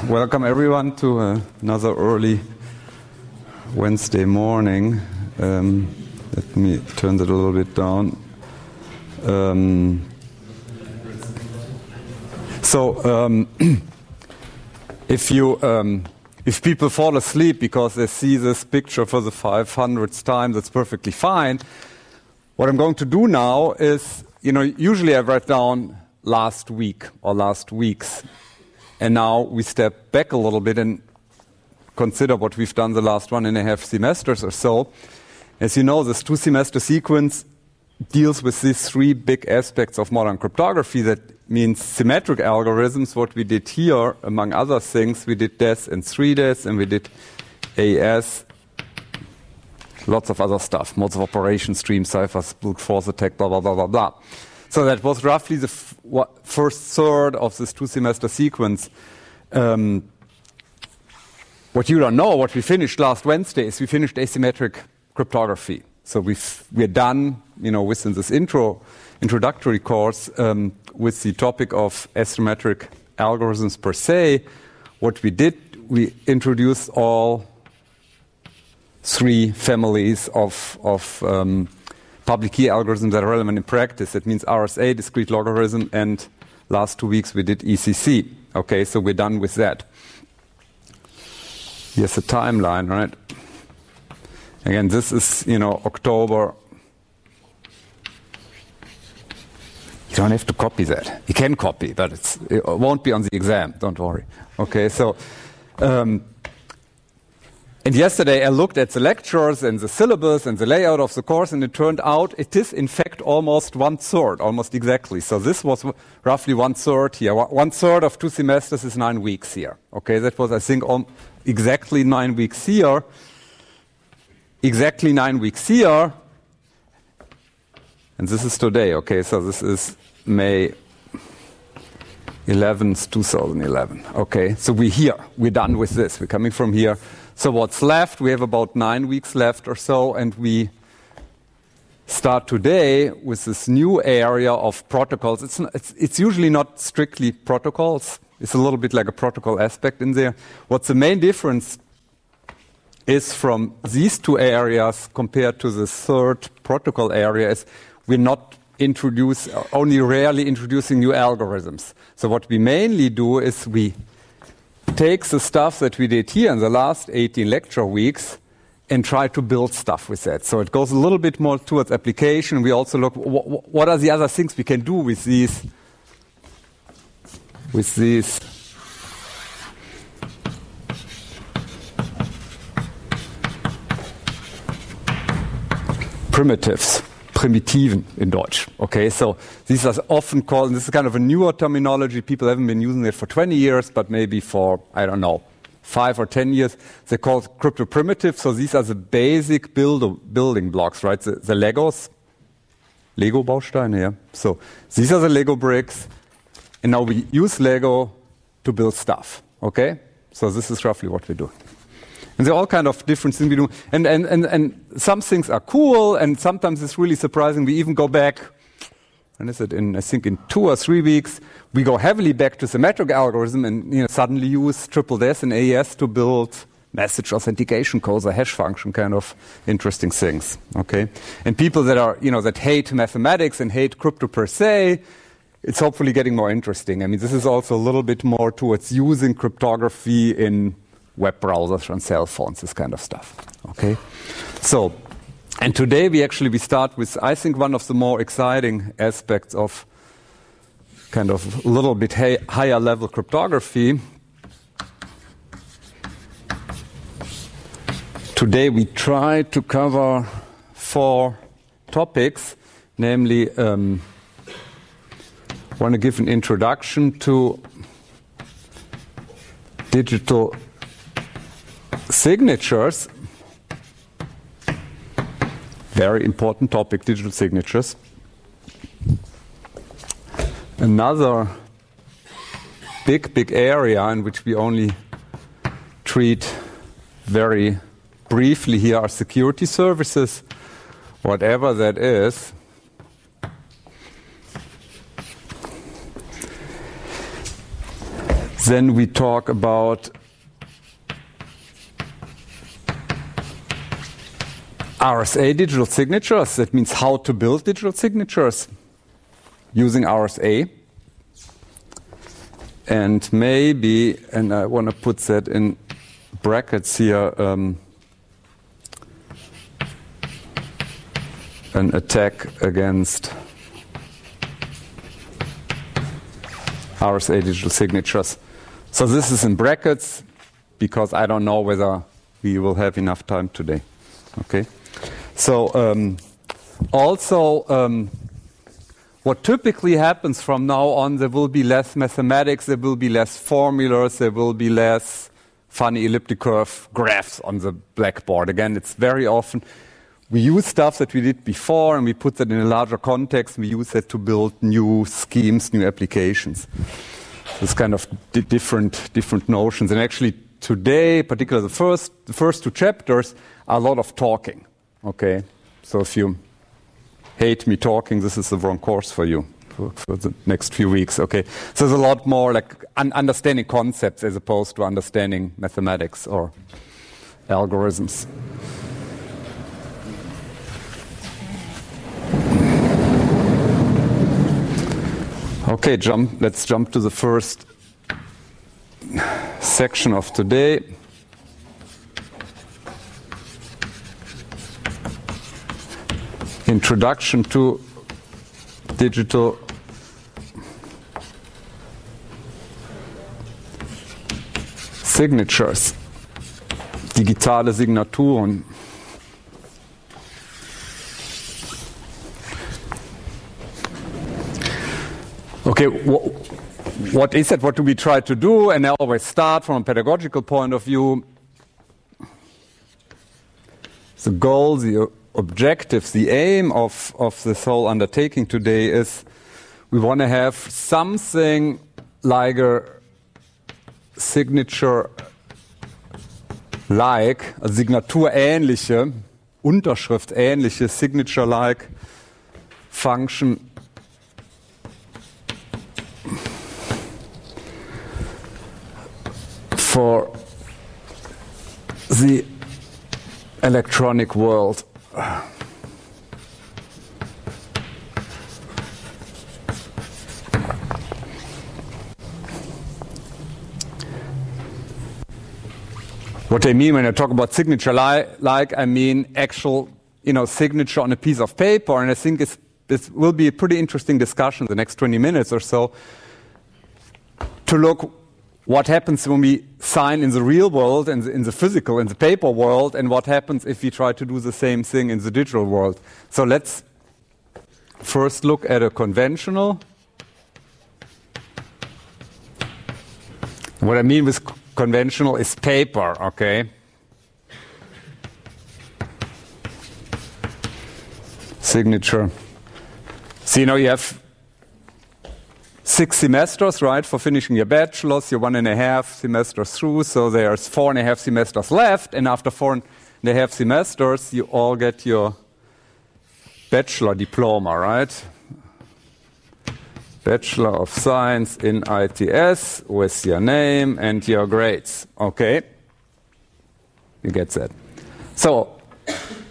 Welcome everyone to another early Wednesday morning. Let me turn that a little bit down. If people fall asleep because they see this picture for the 500th time, that's perfectly fine. What I'm going to do now is, usually I write down last week or last weeks. And now we step back a little bit and consider what we've done the last 1.5 semesters or so. As you know, this 2-semester sequence deals with these 3 big aspects of modern cryptography. That means symmetric algorithms. What we did here, among other things, we did DES and 3DES, and we did AS, lots of other stuff, modes of operation, stream ciphers, brute force attack, blah, blah, blah, blah, blah. So that was roughly the first third of this 2-semester sequence. What you don't know, what we finished last Wednesday, is we finished asymmetric cryptography. So we're done, within this introductory course with the topic of asymmetric algorithms per se. What we did, we introduced all 3 families of public key algorithms that are relevant in practice. That means RSA, discrete logarithm, and last 2 weeks we did ECC. Okay, so we're done with that. Here's the timeline, right? Again, this is, October. You don't have to copy that. You can copy, but it won't be on the exam. Don't worry. Okay, so and yesterday I looked at the lectures and the syllabus and the layout of the course, and it turned out it is in fact almost 1/3, almost exactly. So this was roughly 1/3 here. 1/3 of 2 semesters is 9 weeks here. Okay, that was, I think, exactly 9 weeks here. Exactly 9 weeks here. And this is today. Okay, so this is May 11th, 2011. Okay, so we're here. We're done with this. We're coming from here. So what's left? We have about 9 weeks left or so, and we start today with this new area of protocols. It's usually not strictly protocols. It's a little bit like a protocol aspect in there. What's the main difference is from these 2 areas compared to the third protocol area is we're not only rarely introducing new algorithms. So what we mainly do is we take the stuff that we did here in the last 18 lecture weeks and try to build stuff with that. So it goes a little bit more towards application. We also look what are the other things we can do with these Primitiven in Deutsch. Okay, so these are often called, and this is kind of a newer terminology, people haven't been using it for 20 years, but maybe for, 5 or 10 years, they're called crypto primitives. So these are the basic building blocks, right? The Legos, Lego Bausteine, yeah. So these are the Lego bricks, and now we use Lego to build stuff, okay? So this is roughly what we do. And there are all kind of different things we do. And some things are cool, and sometimes it's really surprising. We even go back, and I think in 2 or 3 weeks, we go heavily back to symmetric algorithm and suddenly use triple DES and AES to build message authentication codes or hash function kind of interesting things. Okay? And people that are, that hate mathematics and hate crypto per se, it's hopefully getting more interesting. I mean, this is also a little bit more towards using cryptography in web browsers and cell phones, this kind of stuff. Okay, so, and today we start with, I think, one of the more exciting aspects of kind of a little bit higher level cryptography. Today we try to cover 4 topics, namely, want to give an introduction to digital signatures, very important topic, digital signatures. Another big area in which we only treat very briefly here are security services, whatever that is. Then we talk about RSA digital signatures. That means how to build digital signatures using RSA. And maybe, and I want to put that in brackets here, an attack against RSA digital signatures. So this is in brackets because I don't know whether we will have enough time today. Okay. So also what typically happens from now on, there will be less mathematics, there will be less formulas, there will be less funny elliptic curve graphs on the blackboard. Again, it's very often we use stuff that we did before and we put that in a larger context. We use that to build new schemes, new applications. This kind of different notions. And actually today, particularly the first two chapters, are a lot of talking. Okay, so if you hate me talking, this is the wrong course for you for the next few weeks. Okay, so there's a lot more like understanding concepts as opposed to understanding mathematics or algorithms. Okay, let's jump to the first section of today. Introduction to digital signatures, digitale Signaturen. Okay, what is it? What do we try to do? And I always start from a pedagogical point of view. The goal, the objectives, the aim of this whole undertaking today is we want to have something like a signature-like, also Signatur-ähnliche, Unterschrift-ähnliche, signature-like function for the electronic world. What I mean when I talk about signature-like, I mean actual, signature on a piece of paper. And I think this will be a pretty interesting discussion the next 20 minutes or so to look what happens when we sign in the real world and in the physical, in the paper world, and what happens if we try to do the same thing in the digital world. So let's first look at a conventional. What I mean with conventional is paper, okay? Signature. So you have 6 semesters, right, for finishing your bachelor's. You're 1.5 semesters through, so there's 4.5 semesters left. And after 4.5 semesters, you all get your bachelor diploma, right? Bachelor of Science in ITS with your name and your grades. Okay? You get that. So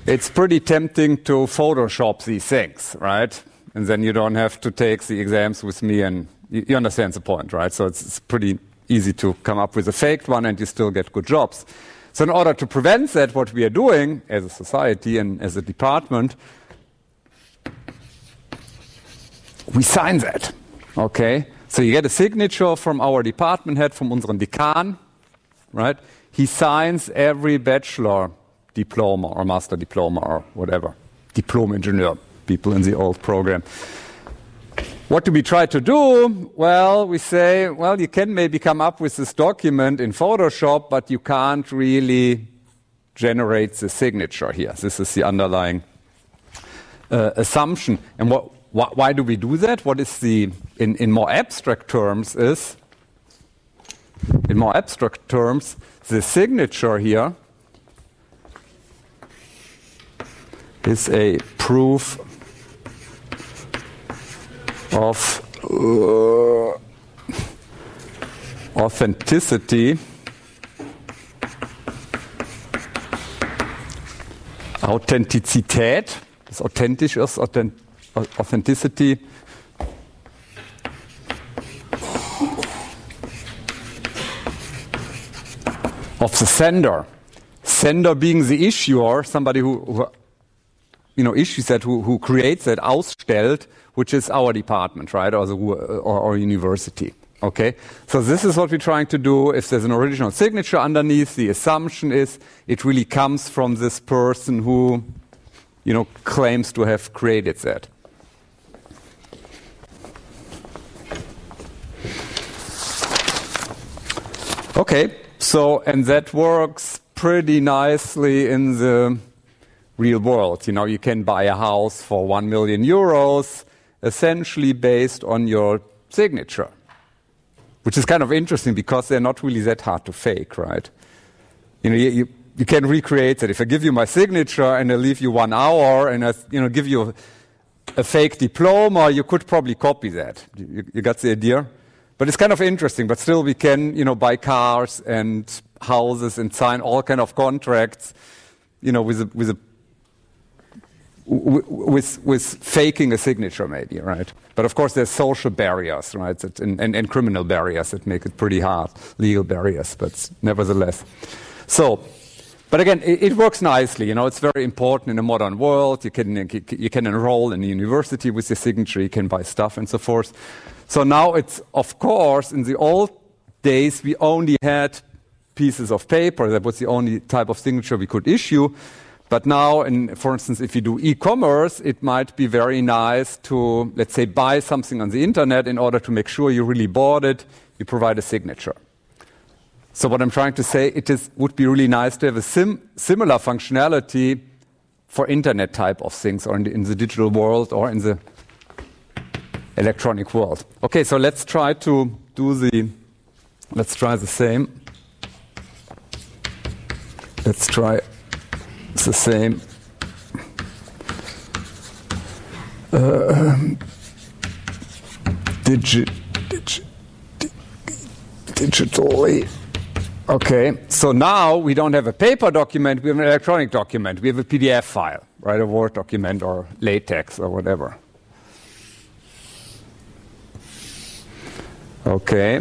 it's pretty tempting to Photoshop these things, right? And then you don't have to take the exams with me, and you understand the point, right? So it's pretty easy to come up with a faked one and you still get good jobs. So in order to prevent that, what we are doing as a society and as a department, we sign that. Okay, so you get a signature from our department head, from unseren Dekan, right? He signs every bachelor diploma or master diploma or whatever, diploma engineer, people in the old program. What do we try to do? Well, we say, well, you can maybe come up with this document in Photoshop, but you can't really generate the signature here. This is the underlying assumption. And why do we do that? What is in more abstract terms is, the signature here is a proof of authenticity, Authentizität, das authentisch ist, Authenticity, of the sender. Sender being the issuer, somebody who issues that, who creates that, ausstellt, which is our department, right, or university. Okay, so this is what we're trying to do. If there's an original signature underneath, the assumption is it really comes from this person who, claims to have created that. Okay, so, and that works pretty nicely in the real world. You can buy a house for 1 million euros, essentially based on your signature. Which is kind of interesting because they're not really that hard to fake, right? You can recreate that. If I give you my signature and I leave you 1 hour and I give you a fake diploma, you could probably copy that. You got the idea? But it's kind of interesting. But still, we can buy cars and houses and sign all kind of contracts, with faking a signature, maybe, right? But of course, there's social barriers, right, and criminal barriers that make it pretty hard, legal barriers, but nevertheless. So, but again, it works nicely. It's very important in a modern world. You can enroll in a university with your signature. You can buy stuff and so forth. So now it's, of course, in the old days, we only had pieces of paper. That was the only type of signature we could issue. But now, for instance, if you do e-commerce, it might be very nice to, let's say, buy something on the internet in order to make sure you really bought it. You provide a signature. So what I'm trying to say, would be really nice to have a similar functionality for internet type of things, or in the digital world, or in the electronic world. Okay, so let's try the same. Let's try the same. Digitally. Okay, so now we don't have a paper document, we have an electronic document. We have a PDF file, right? A Word document or LaTeX or whatever. Okay.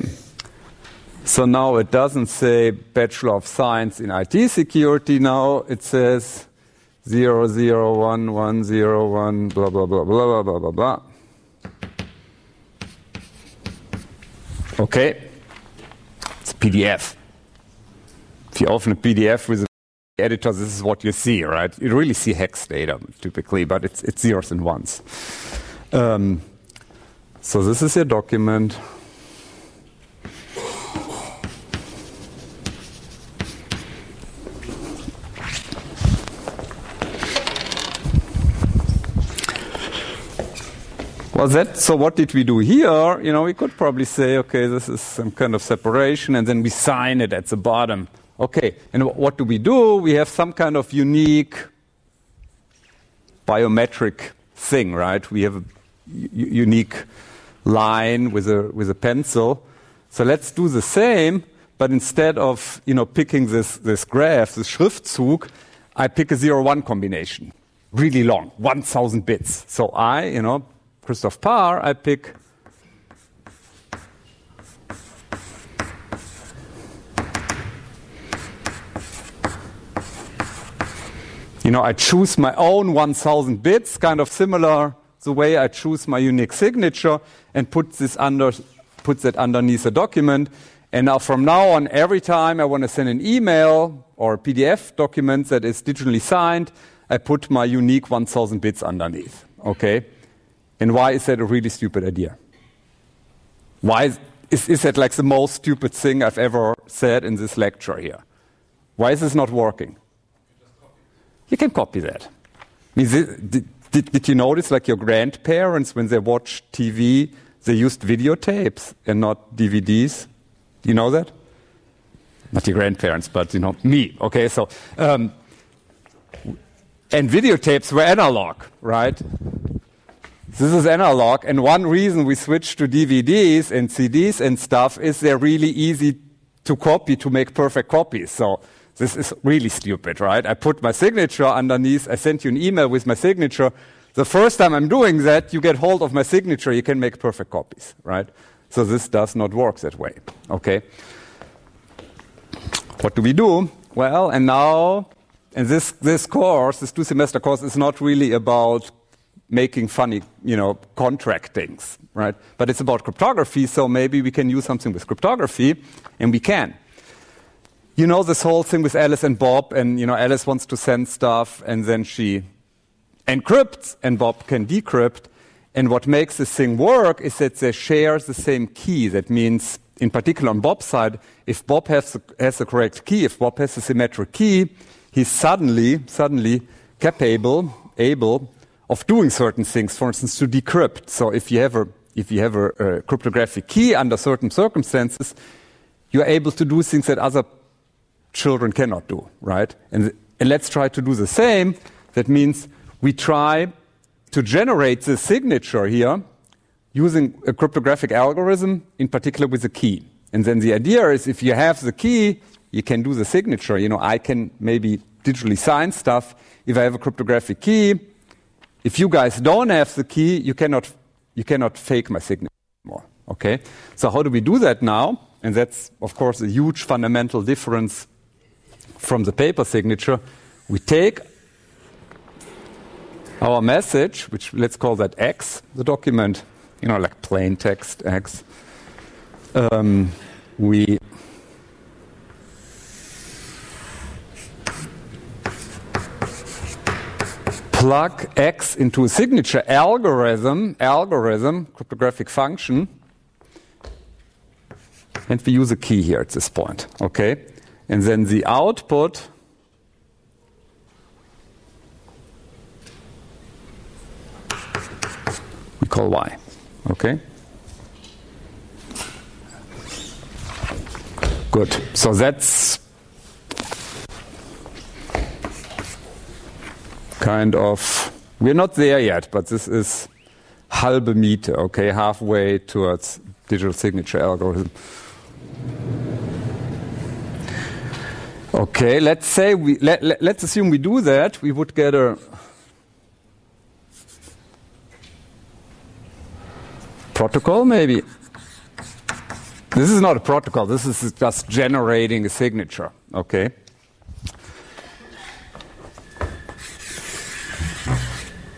So now it doesn't say Bachelor of Science in IT Security now. It says 001101 blah, blah, blah, blah, blah, blah, blah. Okay. It's a PDF. If you open a PDF with an editor, this is what you see, right? You really see hex data typically, but it's zeros and ones. So this is your document. So what did we do here? We could probably say, okay, this is some kind of separation, and then we sign it at the bottom. Okay, and what do? We have some kind of unique biometric thing, right? We have a unique line with a pencil. So let's do the same, but instead of picking this graph, this Schriftzug, I pick a 0-1 combination, really long, 1,000 bits. So Christof Paar, I pick I choose my own 1,000 bits, kind of similar the way I choose my unique signature and put that underneath a document. And now from now on, every time I want to send an email or a PDF document that is digitally signed, I put my unique 1,000 bits underneath. Okay? And why is that a really stupid idea? Why is that like the most stupid thing I've ever said in this lecture here? Why is this not working? You can copy that. Did you notice, like your grandparents, when they watched TV, they used videotapes and not DVDs? Do you know that? Not your grandparents, but me. Okay, so and videotapes were analog, right? This is analog, and one reason we switched to DVDs and CDs and stuff is they're really easy to copy, to make perfect copies. So this is really stupid, right? I put my signature underneath, I sent you an email with my signature. The first time I'm doing that, you get hold of my signature, you can make perfect copies, right? So this does not work that way, okay? What do we do? Well, and now, and this course, this 2-semester course, is not really about making funny, contract things, right? But it's about cryptography, so maybe we can use something with cryptography, and we can. You know this whole thing with Alice and Bob, and Alice wants to send stuff, and then she encrypts, and Bob can decrypt. And what makes this thing work is that they share the same key. That means, in particular on Bob's side, if Bob has the correct key, if Bob has a symmetric key, he's suddenly capable, able of doing certain things, for instance, to decrypt. So if you have a cryptographic key under certain circumstances, you're able to do things that other children cannot do, right? And let's try to do the same. That means we try to generate the signature here using a cryptographic algorithm, in particular with a key. And then the idea is if you have the key, you can do the signature. I can maybe digitally sign stuff. If I have a cryptographic key, if you guys don't have the key, you cannot fake my signature anymore, okay? So how do we do that now? And that's, of course, a huge fundamental difference from the paper signature. We take our message, which let's call that X, the document, like plain text X. We plug X into a signature algorithm, cryptographic function, and we use a key here at this point, okay? And then the output we call Y, okay? Good. So that's kind of, we're not there yet, but this is halbe Miete, okay, halfway towards digital signature algorithm. Okay, let's say let's assume we do that, we would get a protocol maybe. This is not a protocol, this is just generating a signature, okay?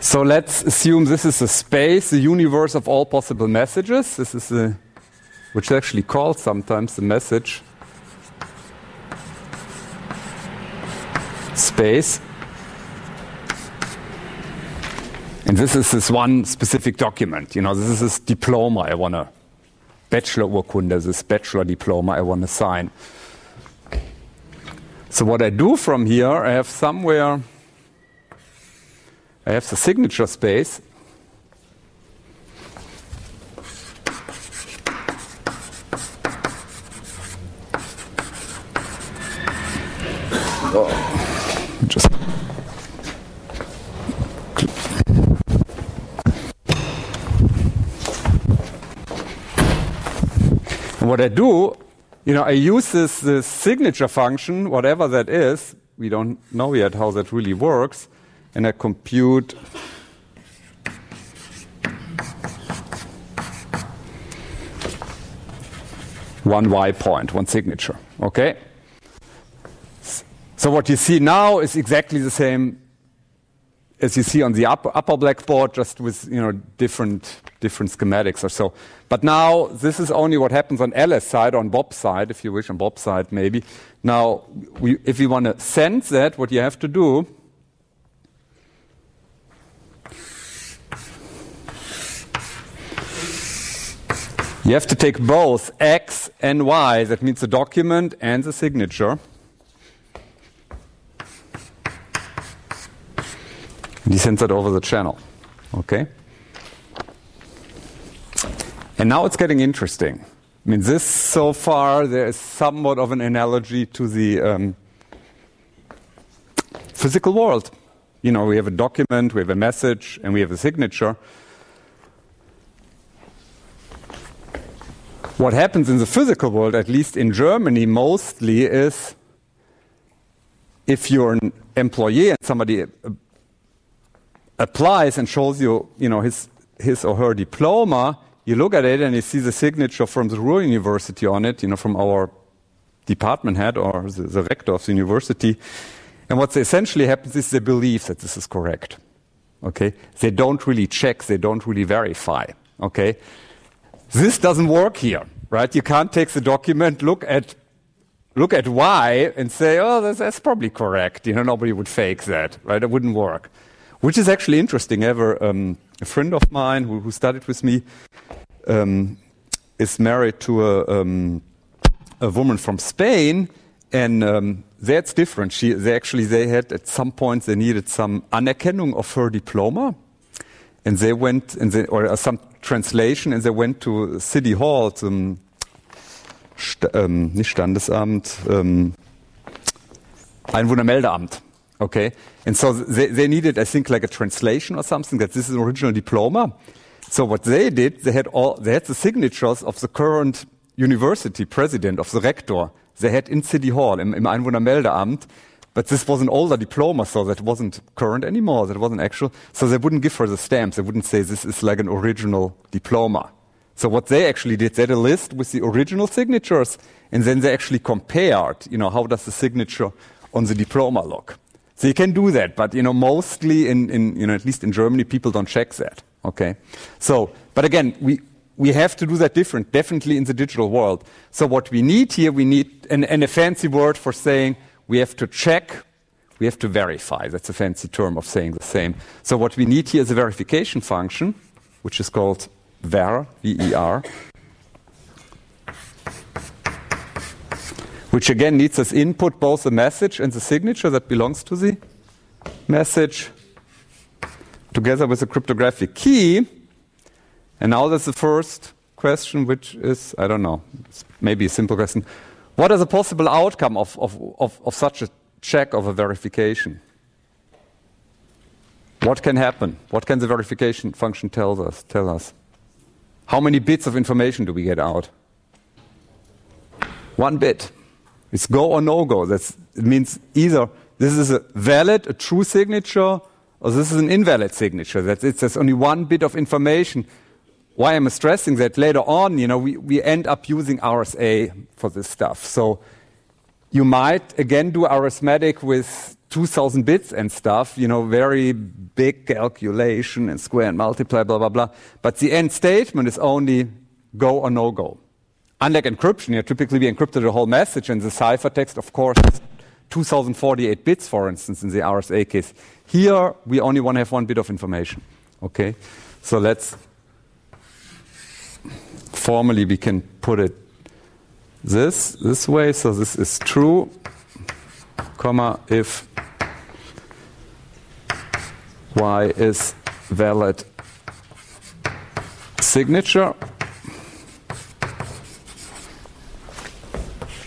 So let's assume this is a space, the universe of all possible messages. This is which is actually called sometimes the message space. And this is this one specific document. This is this diploma I want to, Bachelorurkunde, this bachelor diploma I want to sign. So what I do from here, I have the signature space. Just and what I do, I use this signature function, whatever that is. We don't know yet how that really works. And I compute one Y point, one signature, okay? So what you see now is exactly the same as you see on the upper blackboard, just with different schematics or so. But now this is only what happens on Alice's side, on Bob's side, if you wish, on Bob's side maybe. Now, if you want to send that, what you have to do, you have to take both X and Y, that means the document and the signature. And he sends it over the channel, okay? And now it's getting interesting. This so far, there is somewhat of an analogy to the physical world. We have a document, we have a message, and we have a signature. What happens in the physical world, at least in Germany mostly, is if you're an employee and somebody applies and shows you, his or her diploma, you look at it and you see the signature from the Ruhr University on it, from our department head or the rector of the university. And what essentially happens is they believe that this is correct. Okay? They don't really check, they don't really verify. Okay? This doesn't work here, right? You can't take the document, look at Y and say, oh, that's probably correct. Nobody would fake that, right? It wouldn't work. Which is actually interesting. I have a friend of mine who studied with me is married to a woman from Spain, and that's different. They had at some point they needed some Anerkennung of her diploma, and they went or some translation, and they went to City Hall, zum nicht Standesamt, Einwohnermeldeamt. Okay, and so they needed, I think, like a translation or something that this is an original diploma. So what they did, they had the signatures of the current university president, of the rector. They had in City Hall, im Einwohnermeldeamt, but this was an older diploma, so that wasn't current anymore, that wasn't actual. So they wouldn't give her the stamps. They wouldn't say this is like an original diploma. So what they actually did, they had a list with the original signatures, and then they actually compared, how does the signature on the diploma look. So you can do that, but mostly in at least in Germany, people don't check that. Okay, so but again, we have to do that definitely in the digital world. So what we need here, we need a fancy word for saying we have to check, we have to verify. That's a fancy term of saying the same. So what we need here is a verification function, which is called ver, V-E-R, which again needs as input both the message and the signature that belongs to the message, together with a cryptographic key. And now there's the first question, which is, I don't know, it's maybe a simple question. What is a possible outcome of such a check, of a verification? What can happen? What can the verification function tell us? How many bits of information do we get out? 1 bit. It's go or no go. It means either this is a valid, a true signature, or this is an invalid signature. There's only 1 bit of information. Why am I stressing that? Later on, we end up using RSA for this stuff. So you might, again, do arithmetic with 2,000 bits and stuff, very big calculation and square and multiply, blah, blah, blah. But the end statement is only go or no go. Unlike encryption, typically we encrypted the whole message, and the ciphertext, of course, is 2048 bits, for instance, in the RSA case. Here, we only want to have 1 bit of information. Okay, so let's formally we can put it this way. So this is true, comma, if Y is valid signature,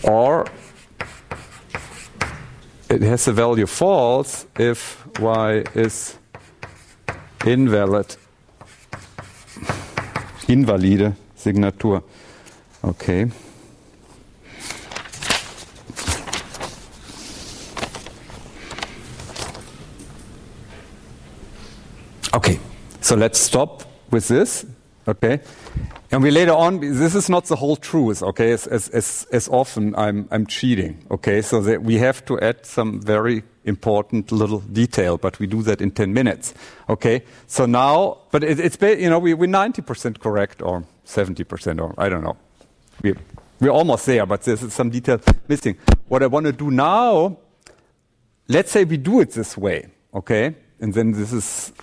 or it has a value false if Y is invalide Signatur. Okay. Okay, so let's stop with this. Okay, and we later on, this is not the whole truth. Okay, as often I'm cheating. Okay, so that we have to add some very important little detail, but we do that in 10 minutes. Okay, so now, but it's we're 90% correct or 70%, or I don't know. We're almost there, but there's some detail missing. What I want to do now, let's say we do it this way. Okay, and then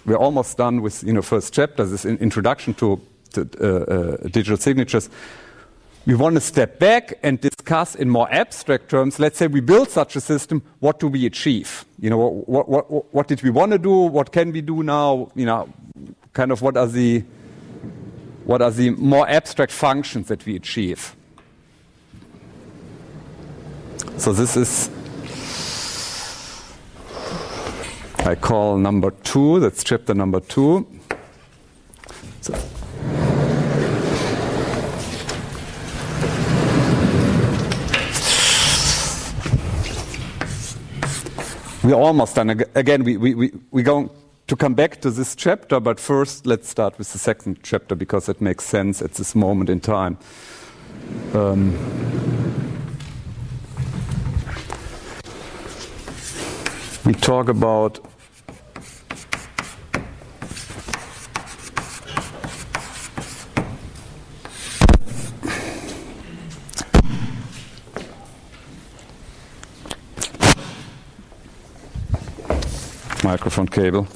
we're almost done with first chapter, this introduction to digital signatures. We want to step back and discuss in more abstract terms. Let's say we build such a system. What do we achieve? What did we want to do? What can we do now? Kind of what are the more abstract functions that we achieve? So this is, I call number 2. That's chapter number 2. So We're almost done. Again, we're going to come back to this chapter, but first let's start with the second chapter because it makes sense at this moment in time. We talk about microphone cable.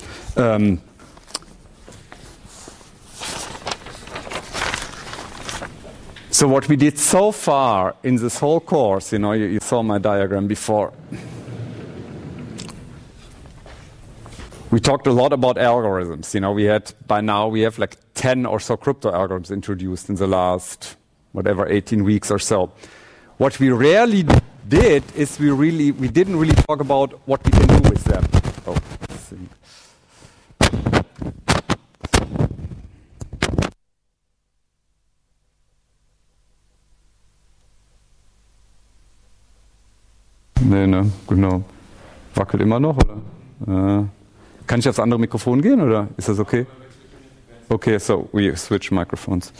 So what we did so far in this whole course, you saw my diagram before. We talked a lot about algorithms. By now we have like 10 or so crypto algorithms introduced in the last, 18 weeks or so. What we rarely did is we didn't really talk about what we can do with them. Oh, let's see. Nee, ne, genau. Wackelt immer noch, oder? Kann ich aufs andere Mikrofon gehen, oder ist das okay? Okay, so we switch microphones.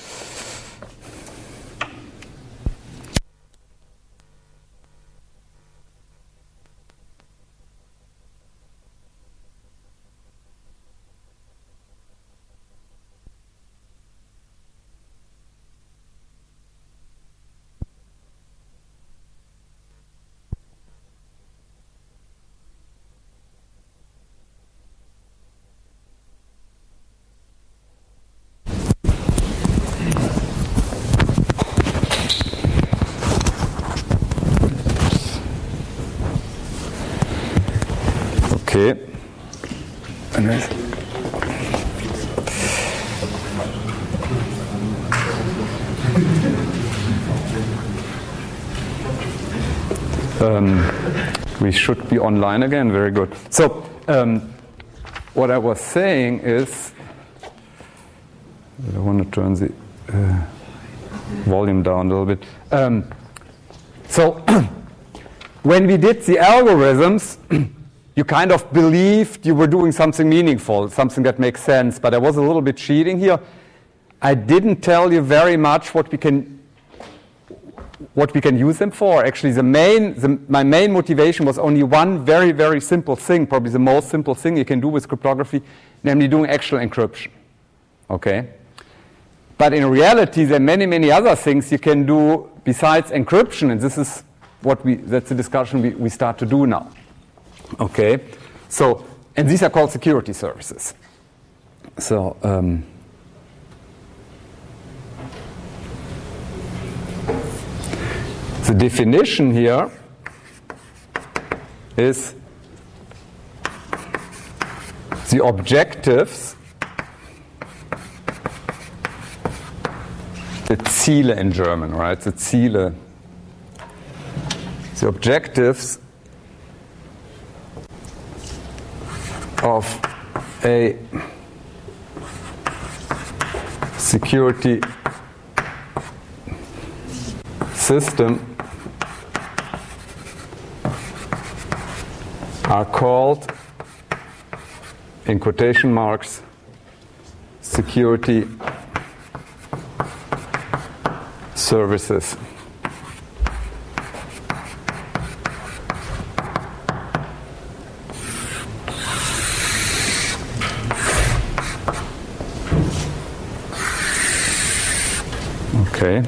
Okay. We should be online again. Very good. So, what I was saying is, I want to turn the volume down a little bit. So, when we did the algorithms, you kind of believed you were doing something meaningful, something that makes sense, but I was a little bit cheating here. I didn't tell you very much what we can use them for. Actually, my main motivation was only one very, very simple thing, probably the most simple thing you can do with cryptography, namely doing actual encryption. Okay? But in reality, there are many, many other things you can do besides encryption, and this is that's the discussion we start to do now. Okay, so, and these are called security services. So, the definition here is the objectives, the Ziele in German, right? The Ziele, the objectives of a security system are called, in quotation marks, security services. Okay.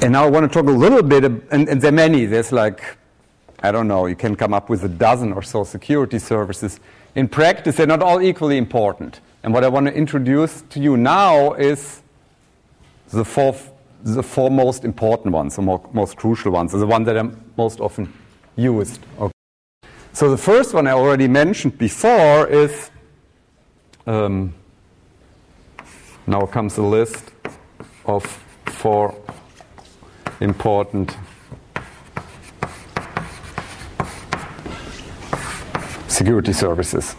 And now I want to talk a little bit, and there are many. There's like, I don't know, you can come up with a dozen or so security services. In practice, they're not all equally important. And what I want to introduce to you now is the four most important ones, the most crucial ones, the ones that are most often used. Okay. So the first one I already mentioned before is, now comes a list of 4 important security services.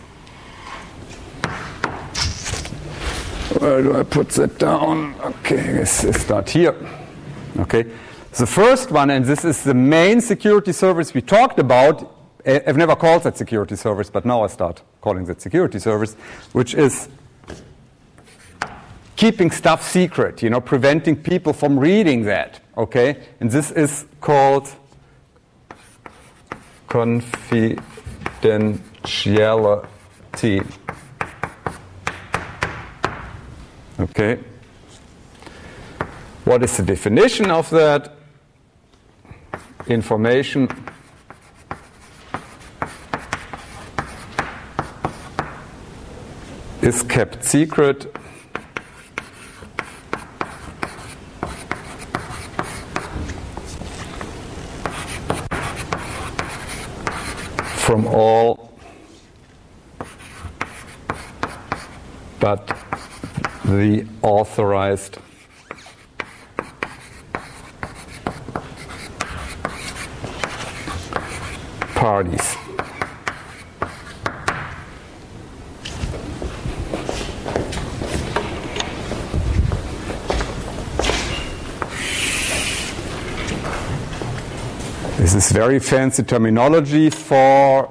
Where do I put that down? Okay, let's start here. Okay, The first one, and this is the main security service we talked about, I've never called that security service, but now I start calling that security service, which is keeping stuff secret, preventing people from reading that, okay? And this is called confidentiality. Okay. What is the definition of that? Information is kept secret from all but the authorized parties. This is very fancy terminology for,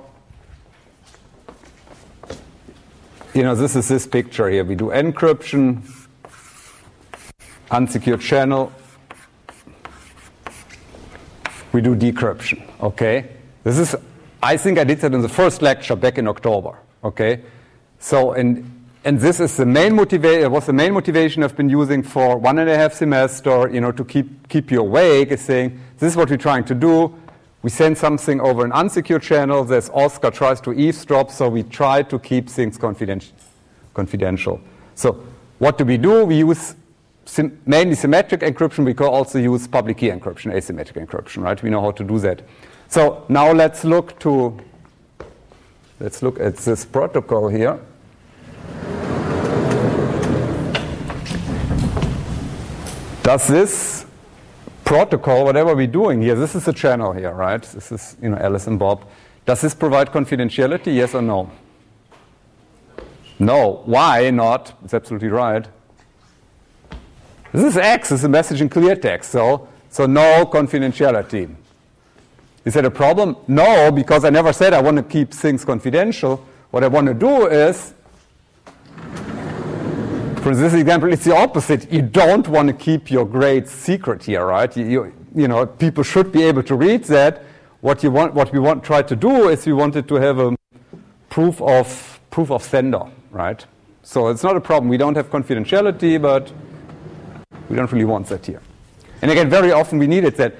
this is this picture here. We do encryption, unsecured channel. We do decryption, okay? This is, I think I did that in the first lecture back in October, okay? So, and this is the main motivation, was the main motivation I've been using for 1.5 semester, to keep you awake, is saying, this is what we're trying to do. We send something over an unsecured channel. There's Oscar tries to eavesdrop, so we try to keep things confidential. So what do? We use mainly symmetric encryption. We can also use public key encryption, asymmetric encryption, right? We know how to do that. So now let's look at this protocol here. Does this protocol, whatever we're doing here, this is a channel here, right? This is, Alice and Bob. Does this provide confidentiality, yes or no? No. Why not? It's absolutely right. This is X, this is a message in clear text, so no confidentiality. Is that a problem? No, because I never said I want to keep things confidential. What I want to do is, for this example, it's the opposite. You don't want to keep your grades secret here, right? People should be able to read that. What we want try to do is we wanted to have a proof of sender, right? So it's not a problem. We don't have confidentiality, but we don't really want that here. And again, very often we needed that.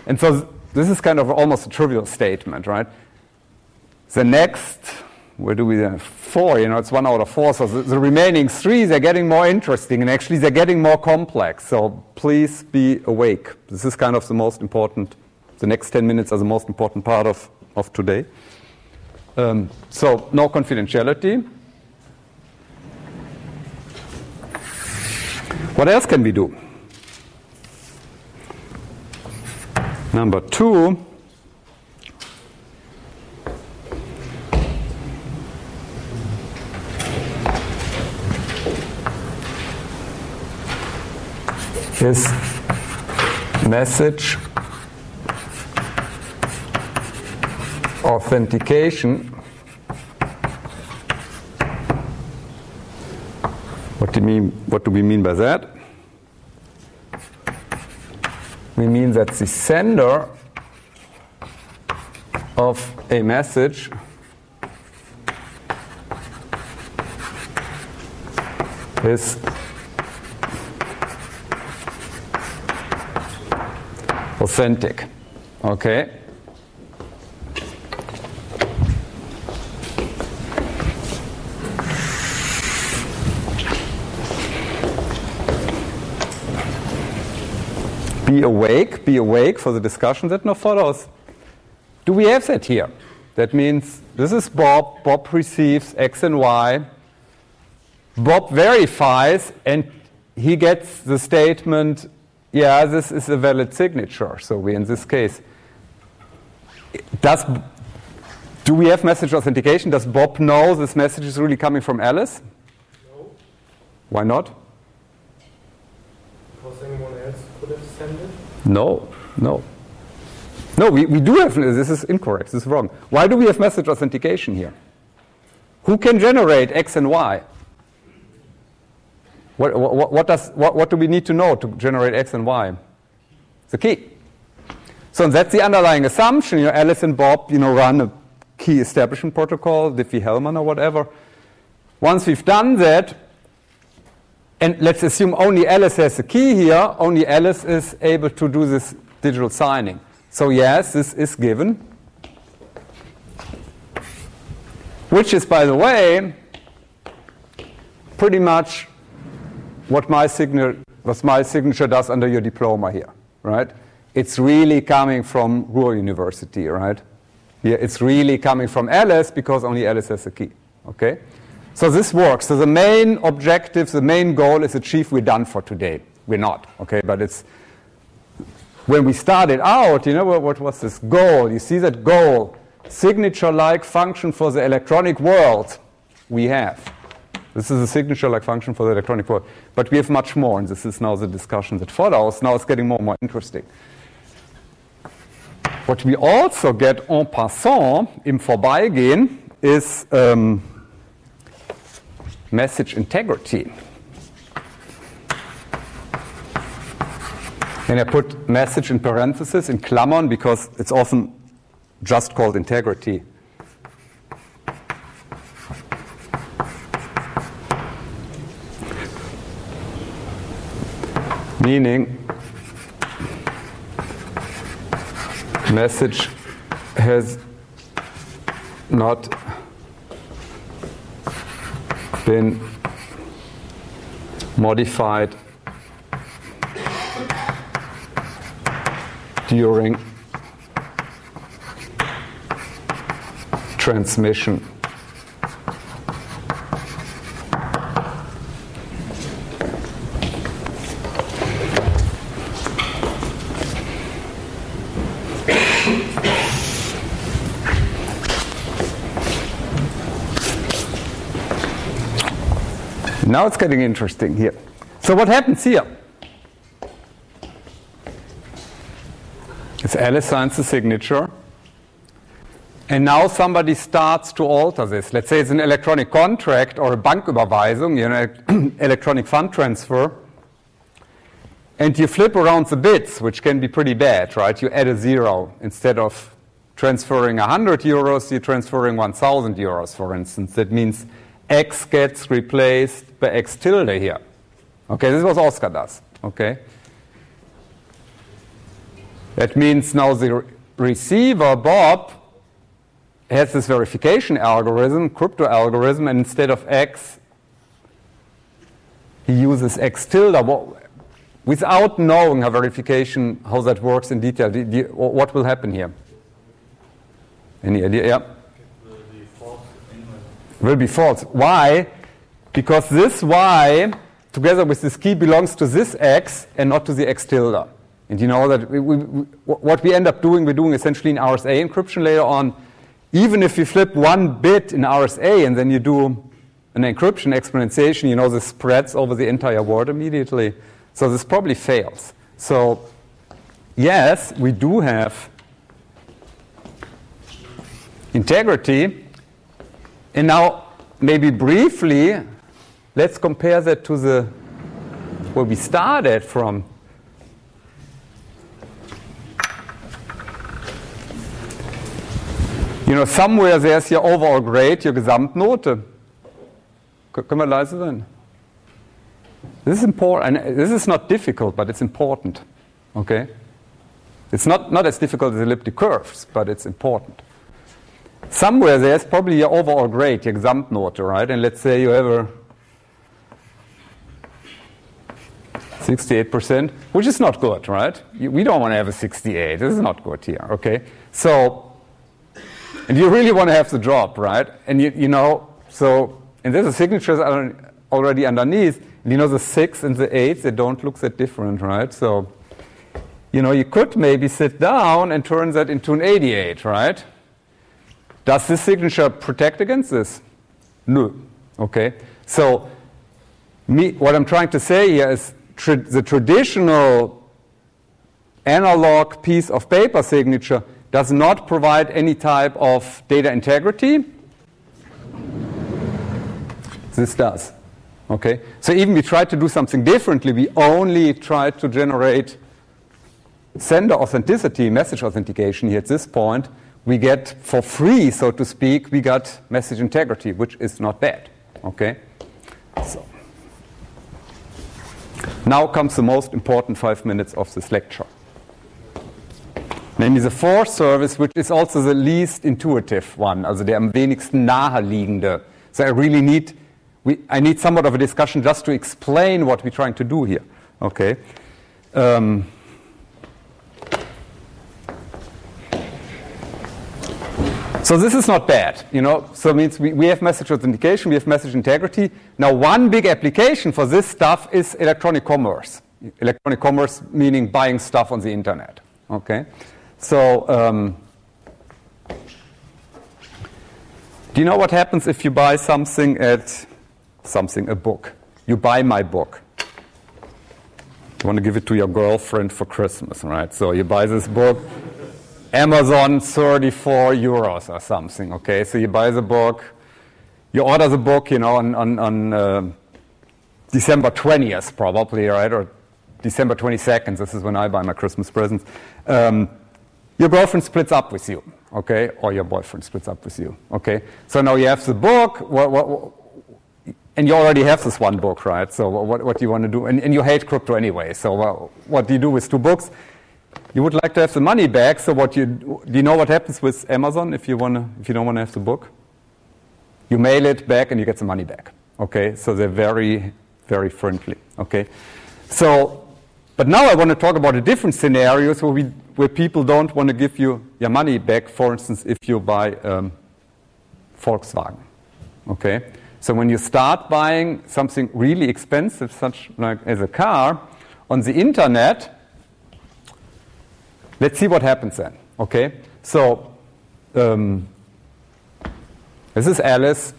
And so this is kind of almost a trivial statement, right? The next, where do we then? 4, it's 1 out of 4. So the remaining 3, they're getting more interesting, and actually they're getting more complex. So please be awake. This is kind of the most important, the next 10 minutes are the most important part of today. So no confidentiality. What else can we do? Number 2, is message authentication. What do we mean by that? We mean that the sender of a message is authentic. Okay? Be awake for the discussion that now follows. Do we have that here? That means this is Bob. Bob receives X and Y. Bob verifies, and he gets the statement, yeah, this is a valid signature. So we, in this case, do we have message authentication? Does Bob know this message is really coming from Alice? No. Why not? Because anyone else could have sent it? No. No. No, we do have, this is incorrect, this is wrong. Why do we have message authentication here? Who can generate X and Y? What do we need to know to generate X and Y? The key. So that's the underlying assumption. Alice and Bob, run a key establishment protocol, Diffie-Hellman or whatever. Once we've done that, and let's assume only Alice has the key here, only Alice is able to do this digital signing. So yes, this is given. Which is, by the way, pretty much what my signature does under your diploma here, right? It's really coming from Ruhr University, right? Yeah, it's really coming from Alice because only Alice has the key, okay? So this works. So the main objective, the main goal is achieved. We're done for today. We're not, okay? But it's, when we started out, what was this goal? You see that goal, signature-like function for the electronic world we have. This is a signature-like function for the electronic world. But we have much more, and this is now the discussion that follows. Now it's getting more and more interesting. What we also get en passant, im Vorbeigehen, is message integrity. And I put message in parentheses, in Klammern, because it's often just called integrity. Meaning, message has not been modified during transmission. Now it's getting interesting here. So what happens here? It's Alice signs the signature. And now somebody starts to alter this. Let's say it's an electronic contract or a Banküberweisung, electronic fund transfer. And you flip around the bits, which can be pretty bad, right? You add a zero. Instead of transferring 100 euros, you're transferring 1,000 euros, for instance. That means X gets replaced by X tilde here. Okay, this is what Oscar does. Okay. That means now the receiver, Bob, has this verification algorithm, crypto algorithm, and instead of X, he uses X tilde. Without knowing how that works in detail, what will happen here? Any idea? Yeah. Will be false. Why? Because this Y, together with this key, belongs to this X and not to the X tilde. And you know that what we end up doing, we're doing essentially in RSA encryption later on. Even if you flip one bit in RSA and then you do an encryption exponentiation, this spreads over the entire word immediately. So this probably fails. So yes, we do have integrity. And now, maybe briefly, let's compare that to where we started from. Somewhere there's your overall grade, your Gesamtnote. Können wir leise sein? This is important. And this is not difficult, but it's important. Okay? It's not as difficult as elliptic curves, but it's important. Somewhere there's probably your overall grade, your Gesamtnote, right? And let's say you have a 68%, which is not good, right? We don't want to have a 68. This is not good here, okay? So, and you really want to have the job, right? And and there's the signatures already underneath. And the 6 and the 8, they don't look that different, right? So, you could maybe sit down and turn that into an 88, right? Does this signature protect against this? No. Okay. So, what I'm trying to say here is the traditional analog piece of paper signature does not provide any type of data integrity. This does. Okay? So even we try to do something differently. We only try to generate sender authenticity, message authentication here at this point. We get for free, so to speak, we got message integrity, which is not bad. Okay? So now comes the most important 5 minutes of this lecture. Namely the fourth service, which is also the least intuitive one, also der am wenigsten naheliegende. So I need somewhat of a discussion just to explain what we're trying to do here. Okay. So this is not bad, So it means we have message authentication, we have message integrity. Now, one big application for this stuff is electronic commerce. Electronic commerce meaning buying stuff on the internet. Okay. So, do you know what happens if you buy something a book? You buy my book. You want to give it to your girlfriend for Christmas, right? So you buy this book, Amazon, 34 euros or something, okay? So you buy the book, you order the book, on December 20th probably, right? Or December 22nd, this is when I buy my Christmas presents. Your girlfriend splits up with you, okay? Or your boyfriend splits up with you, okay? So now you have the book, and you already have this one book, right? So what do you want to do? And you hate crypto anyway, so what do you do with two books? You would like to have the money back, so do you know what happens with Amazon if you don't want to have the book? You mail it back and you get the money back, okay? So they're very, very friendly, okay? So, but now I want to talk about a different scenario where people don't want to give you your money back, for instance, if you buy Volkswagen, okay? So when you start buying something really expensive, such like as a car, on the internet, let's see what happens then, okay? So this is Alice,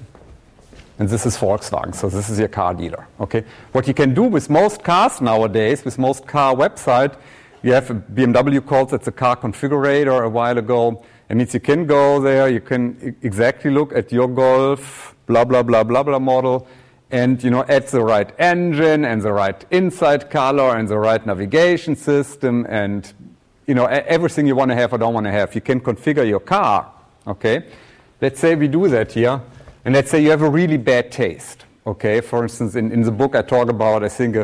and this is Volkswagen, so this is your car dealer, okay? What you can do with most cars nowadays, with most car website, you have a BMW called it the car configurator a while ago. It means you can go there, you can exactly look at your Golf, blah, blah, blah, blah, blah model, and, add the right engine and the right inside color and the right navigation system and, everything you want to have or don't want to have. You can configure your car, okay? Let's say we do that here, and let's say you have a really bad taste, okay? For instance, in the book I talk about, I think,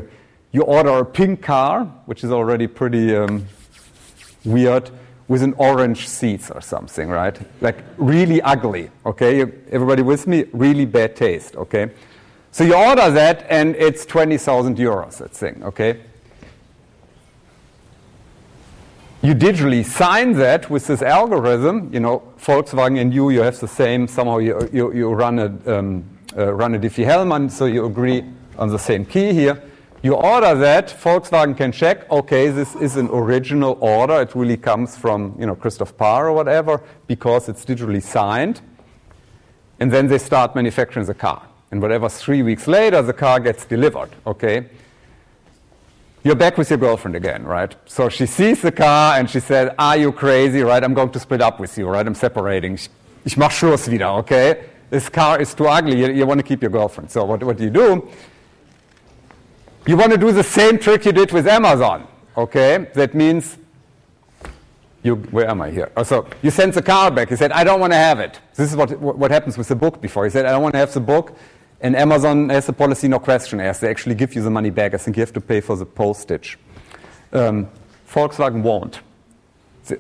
you order a pink car, which is already pretty weird, with an orange seats or something, right? Like really ugly, okay? Everybody with me? Really bad taste, okay? So you order that, and it's 20,000 euros, that thing, okay? You digitally sign that with this algorithm, Volkswagen and you have the same, somehow you run a Diffie-Hellman, so you agree on the same key here. You order that, Volkswagen can check, okay, this is an original order, it really comes from, Christof Paar or whatever, because it's digitally signed. And then they start manufacturing the car. And whatever, 3 weeks later, the car gets delivered, okay? You're back with your girlfriend again, right? So she sees the car and she said, are you crazy, right? I'm going to split up with you, right? I'm separating. Ich mach Schluss wieder, okay? This car is too ugly, you want to keep your girlfriend. So what do you do? You want to do the same trick you did with Amazon, okay? That means, where am I here? Oh, so you send the car back. You said, I don't want to have it. This is what happens with the book before. You said, I don't want to have the book. And Amazon has the policy, no question asked. They actually give you the money back. I think you have to pay for the postage. Volkswagen won't.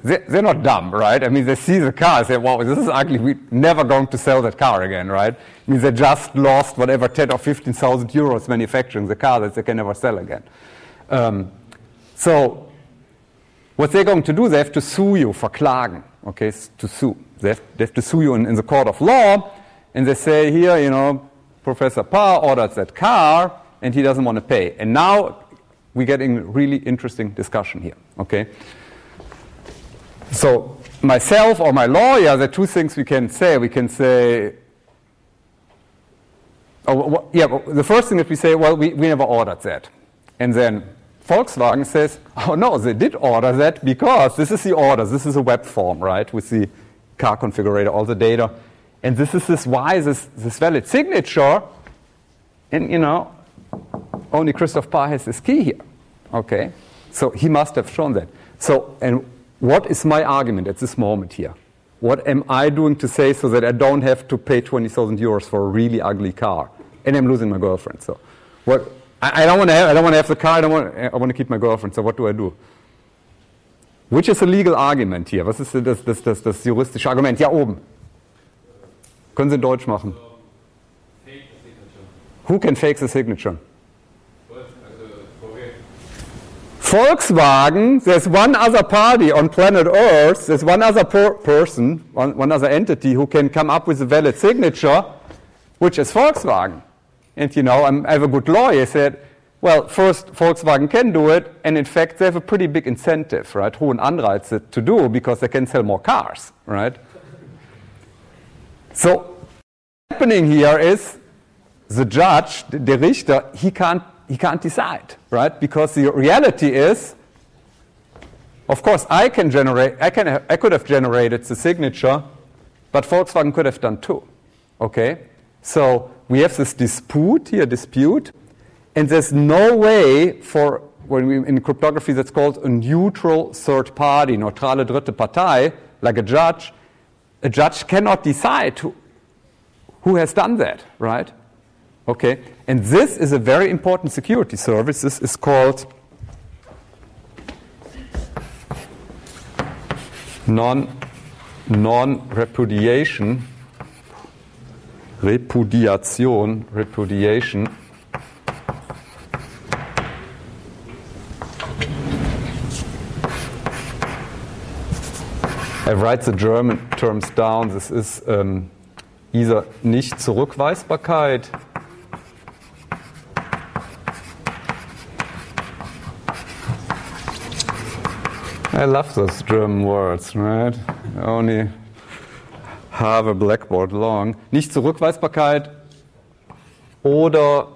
They're not dumb, right? I mean, they see the car and say, wow, this is ugly. We're never going to sell that car again, right? I mean, they just lost whatever, 10 or 15,000 euros manufacturing the car that they can never sell again. So what they're going to do, they have to sue you for klagen, okay, to sue. They have to sue you in the court of law, and they say here, Professor Paar ordered that car, and he doesn't want to pay. And now we're getting a really interesting discussion here, okay? So myself or my lawyer, there are two things we can say. We can say, the first thing that we say, well, we never ordered that. And then Volkswagen says, oh no, they did order that because this is the order. This is a web form, right, with the car configurator, all the data. And this is this valid signature. And, only Christof Paar has this key here. Okay? So he must have shown that. So, and what is my argument at this moment here? What am I doing to say so that I don't have to pay 20,000 euros for a really ugly car? And I'm losing my girlfriend. So what? I don't want to have the car. I want to keep my girlfriend. So what do I do? Which is a legal argument hier? Was ist das juristische Argument? Ja, oben. Können Sie in Deutsch machen? Who can fake the signature? Volkswagen, there's one other party on planet Earth, there's one other person, one other entity who can come up with a valid signature, which is Volkswagen. And I have a good lawyer said, well, first, Volkswagen can do it, and in fact, they have a pretty big incentive, right? Hohen Anreize to do, because they can sell more cars, right? So, what's happening here is the judge, der Richter, he can't decide, right? Because the reality is, of course, I could have generated the signature, but Volkswagen could have done too. Okay? So we have this dispute, and there's no way for, in cryptography that's called a neutral third party, neutrale dritte Partei, like a judge cannot decide who has done that, right? Okay, and this is a very important security service. This is called non-repudiation. Repudiation. I write the German terms down. This is either Nicht-Zurückweisbarkeit. I love those German words, right? I only have a blackboard long. Nicht-Zurückweisbarkeit oder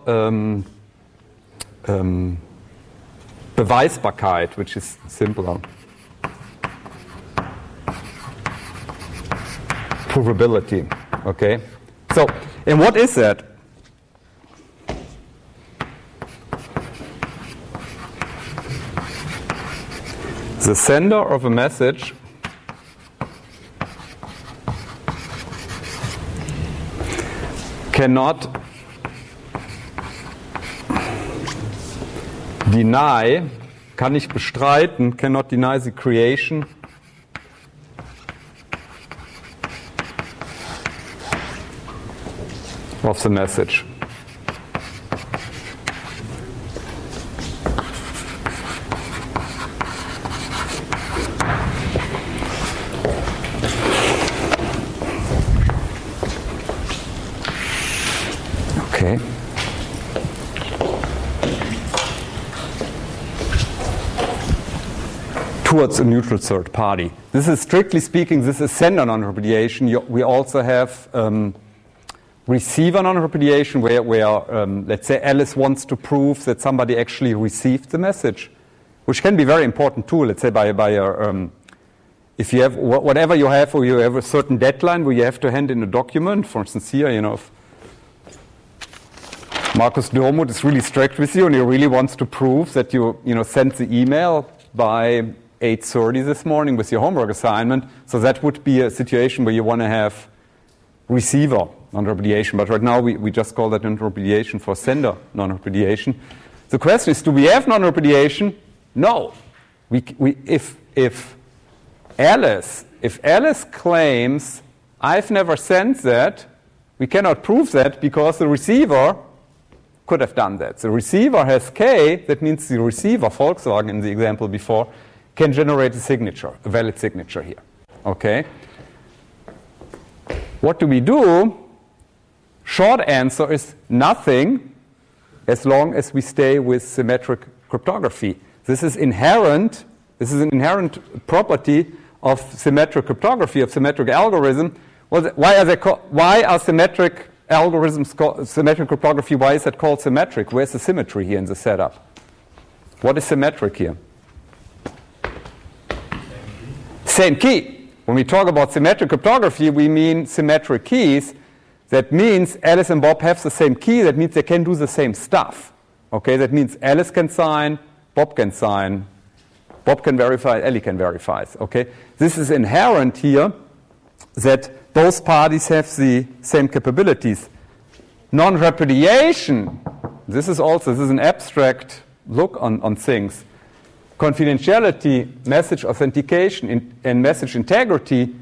Beweisbarkeit, which is simpler. Provability, okay? So, and what is that? The sender of a message cannot deny, kann nicht bestreiten, cannot deny the creation of the message. Okay. Towards a neutral third party. This is, strictly speaking, this is sender non-repudiation. We also have receiver non-repudiation, where let's say Alice wants to prove that somebody actually received the message, which can be very important too. Let's say by if you have whatever you have, or you have a certain deadline where you have to hand in a document. For instance, here, if Markus Dürmuth is really strict with you and he really wants to prove that you sent the email by 8:30 this morning with your homework assignment, so that would be a situation where you want to have receiver non-repudiation. But right now we just call that non-repudiation for sender non-repudiation. The question is, do we have non-repudiation? No. If Alice claims, I've never sent that, we cannot prove that because the receiver could have done that. The receiver has K, that means the receiver, Volkswagen in the example before, can generate a signature, a valid signature here. Okay? What do we do? Short answer is nothing, as long as we stay with symmetric cryptography. This is an inherent property of symmetric cryptography, of symmetric algorithm. Why are symmetric algorithms called symmetric cryptography? Why is that called symmetric? Where's the symmetry here in the setup? What is symmetric here? Same key. When we talk about symmetric cryptography, we mean symmetric keys. That means Alice and Bob have the same key. That means they can do the same stuff. Okay, that means Alice can sign, Bob can sign, Bob can verify, Ellie can verify. Okay, this is inherent here that both parties have the same capabilities. Non-repudiation, this is an abstract look on things. Confidentiality, message authentication, and message integrity.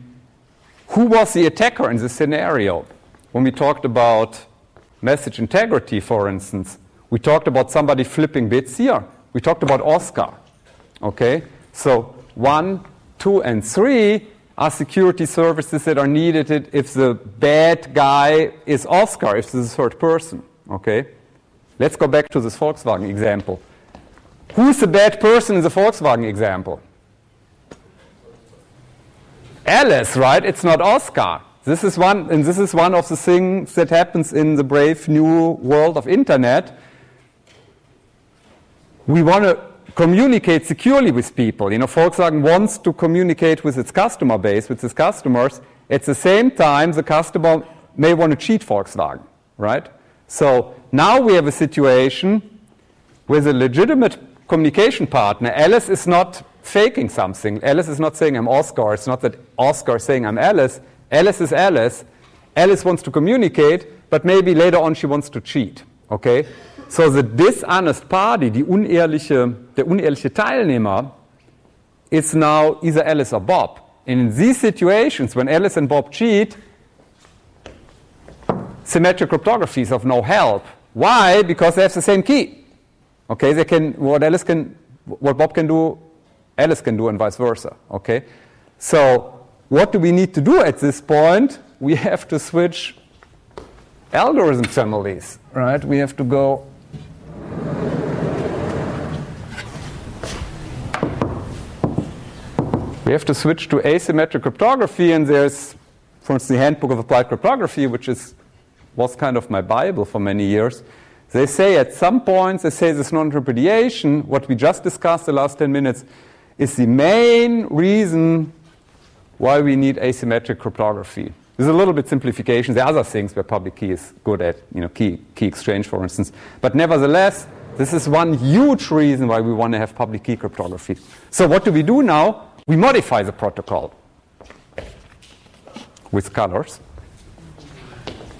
Who was the attacker in this scenario? When we talked about message integrity, for instance, we talked about somebody flipping bits here. We talked about Oscar. Okay? So 1, 2, and 3 are security services that are needed if the bad guy is Oscar, if this is a third person. Okay? Let's go back to this Volkswagen example. Who's the bad person in the Volkswagen example? Alice, right? It's not Oscar. This is one of the things that happens in the brave new world of internet. We want to communicate securely with people. You know, Volkswagen wants to communicate with its customer base, with its customers. At the same time, the customer may want to cheat Volkswagen, right? So now we have a situation with a legitimate communication partner. Alice is not faking something. Alice is not saying I'm Oscar. It's not that Oscar is saying I'm Alice. Alice is Alice. Alice wants to communicate, but maybe later on she wants to cheat. Okay? So the dishonest party, der unehrliche Teilnehmer, is now either Alice or Bob. And in these situations, when Alice and Bob cheat, symmetric cryptography is of no help. Why? Because they have the same key. Okay? They can, what Bob can do, Alice can do, and vice versa. Okay? So what do we need to do at this point? We have to switch algorithm families, right? We have to go. We have to switch to asymmetric cryptography, and there's, for instance, the Handbook of Applied Cryptography, which was kind of my Bible for many years. They say at some points, they say this non-repudiation, what we just discussed the last 10 minutes, is the main reason why we need asymmetric cryptography. There's a little bit simplification. There are other things where public key is good at, key exchange, for instance. But nevertheless, this is one huge reason why we want to have public key cryptography. So what do we do now? We modify the protocol with colors.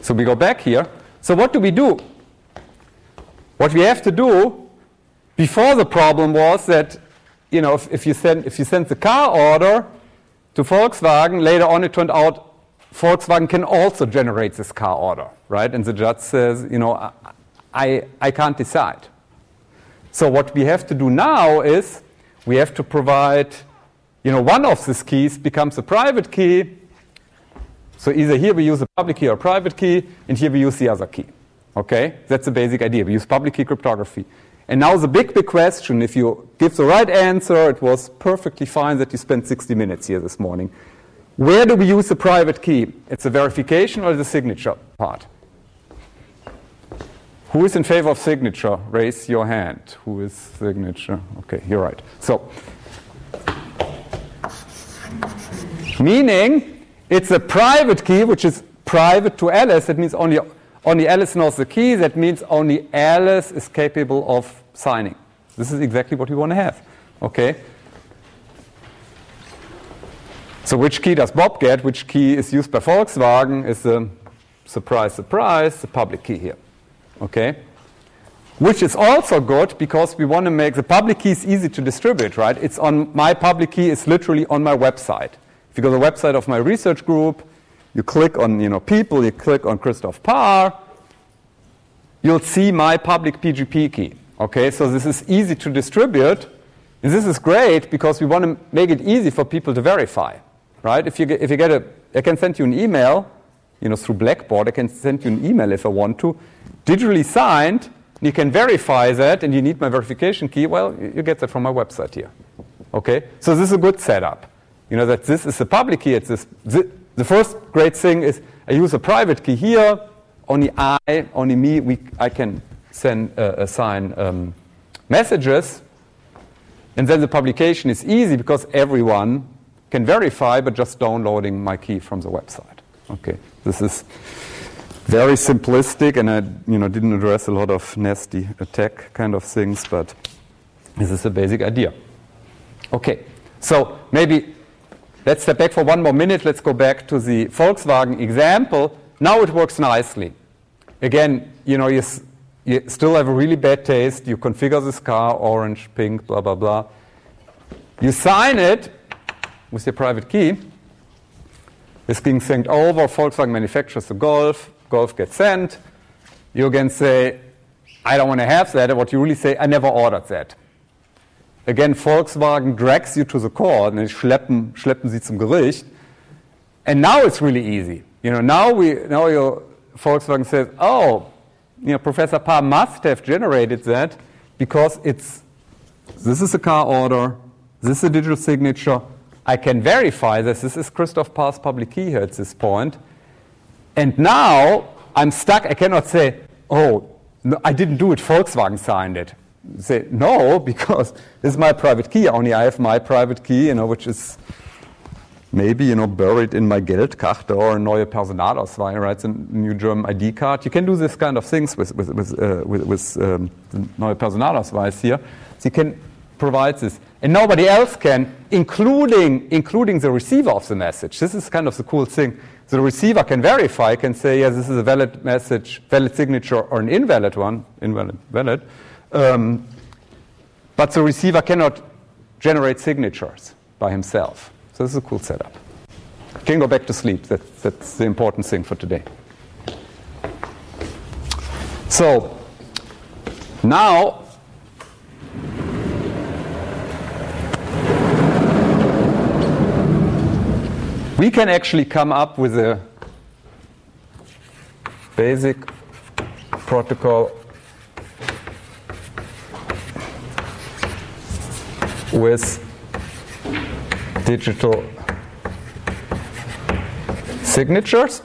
So we go back here. So what do we do? What we have to do, before the problem was that, if you send the car order to Volkswagen, later on it turned out Volkswagen can also generate this car order, right? And the judge says, I can't decide. So what we have to do now is we have to provide, one of these keys becomes a private key. So either here we use a public key or a private key, and here we use the other key. Okay? That's the basic idea. We use public key cryptography. And now the big question, if you give the right answer, it was perfectly fine that you spent 60 minutes here this morning. Where do we use the private key? It's the verification or the signature part? Who is in favor of signature? Raise your hand. Who is signature? Okay, you're right. So, meaning it's a private key, which is private to Alice. That means only Alice knows the key. That means only Alice is capable of signing. This is exactly what we want to have. Okay? So which key does Bob get? Which key is used by Volkswagen is the, surprise, surprise, the public key here. Okay? Which is also good because we want to make the public keys easy to distribute, right? It's on my public key is literally on my website. If you go to the website of my research group, you click on people, you click on Christof Paar, you'll see my public PGP key. Okay, so this is easy to distribute, and this is great because we want to make it easy for people to verify, right? If you get I can send you an email, through Blackboard. I can send you an email if I want to, digitally signed. You can verify that, and you need my verification key. Well, you get that from my website here. Okay, so this is a good setup. That this is a public key. It's the first great thing is I use a private key here. Only me, I can assign messages. And then the publication is easy because everyone can verify by just downloading my key from the website. Okay, this is very simplistic, and I didn't address a lot of nasty attack kind of things, but this is the basic idea. Okay, so maybe let's step back for one more minute. Let's go back to the Volkswagen example. Now it works nicely. Again, you still have a really bad taste. You configure this car, orange, pink, blah, blah, blah. You sign it with your private key. It's being sent over. Volkswagen manufactures the Golf. Golf gets sent. You again say, I don't want to have that. And what you really say, I never ordered that. Again, Volkswagen drags you to the court and schleppen sie zum Gericht. And now it's really easy. Now your Volkswagen says, oh, Professor Paar must have generated that because this is a car order, this is a digital signature. I can verify this. This is Christof Paar's public key here at this point. And now I'm stuck. I cannot say, oh, no, I didn't do it. Volkswagen signed it. Say, no, because this is my private key. Only I have my private key, which is maybe, buried in my Geldkarte or a neue Personalausweis, right? It's a new German ID card. You can do this kind of things with the neue Personalausweis here. So you can provide this. And nobody else can, including the receiver of the message. This is kind of the cool thing. The receiver can verify, can say, yes, this is a valid message, valid signature, or an invalid one, valid. But the receiver cannot generate signatures by himself. So this is a cool setup. You can go back to sleep. That's the important thing for today. So now we can actually come up with a basic protocol with digital signatures.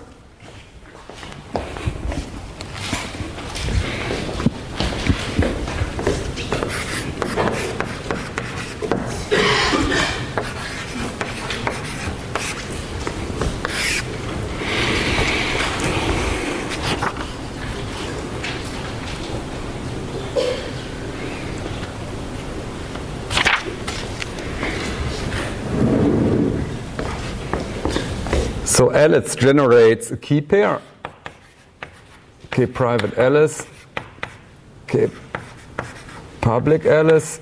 So Alice generates a key pair, K private Alice, K public Alice,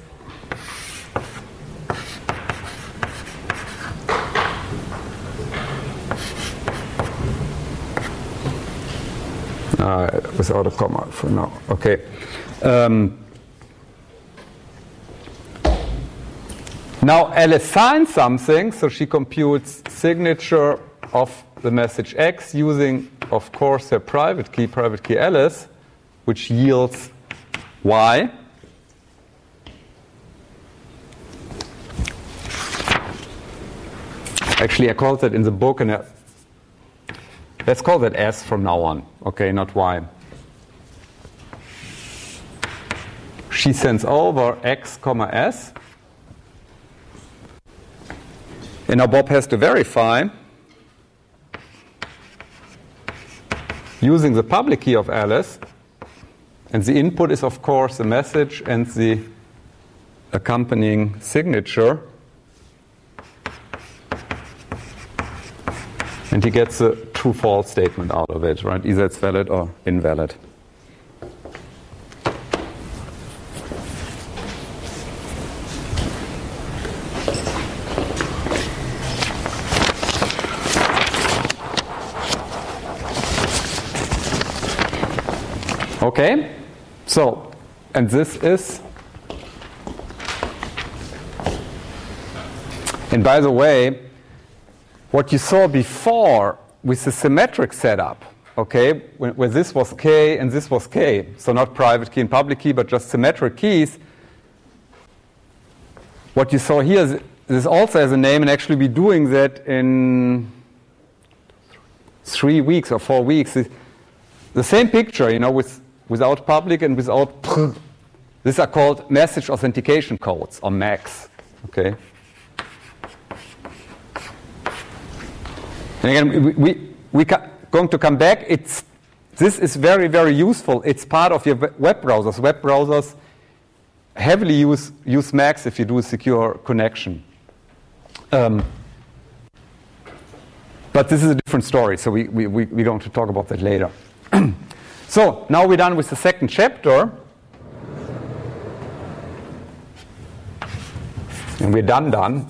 without a comma for now. Okay. Now Alice signs something, so she computes signature of the message X using, of course, her private key Alice, which yields Y. Actually, I called that in the book, and let's call that S from now on, okay, not Y. She sends over X, S. And now Bob has to verify using the public key of Alice, and the input is, of course, the message and the accompanying signature. And he gets a true-false statement out of it, right? Either it's valid or invalid. Okay, so, and this is, and by the way, what you saw before with the symmetric setup, okay, where this was K and this was K, so not private key and public key, but just symmetric keys, what you saw here is this also has a name, and actually we're doing that in 3 weeks or 4 weeks. The same picture, without public and without These are called message authentication codes, or MACs. Okay. And again, we're going to come back. This is very, very useful. It's part of your web browsers. Web browsers heavily use MACs if you do a secure connection. But this is a different story, so we're going to talk about that later. So now we're done with the second chapter. And we're done.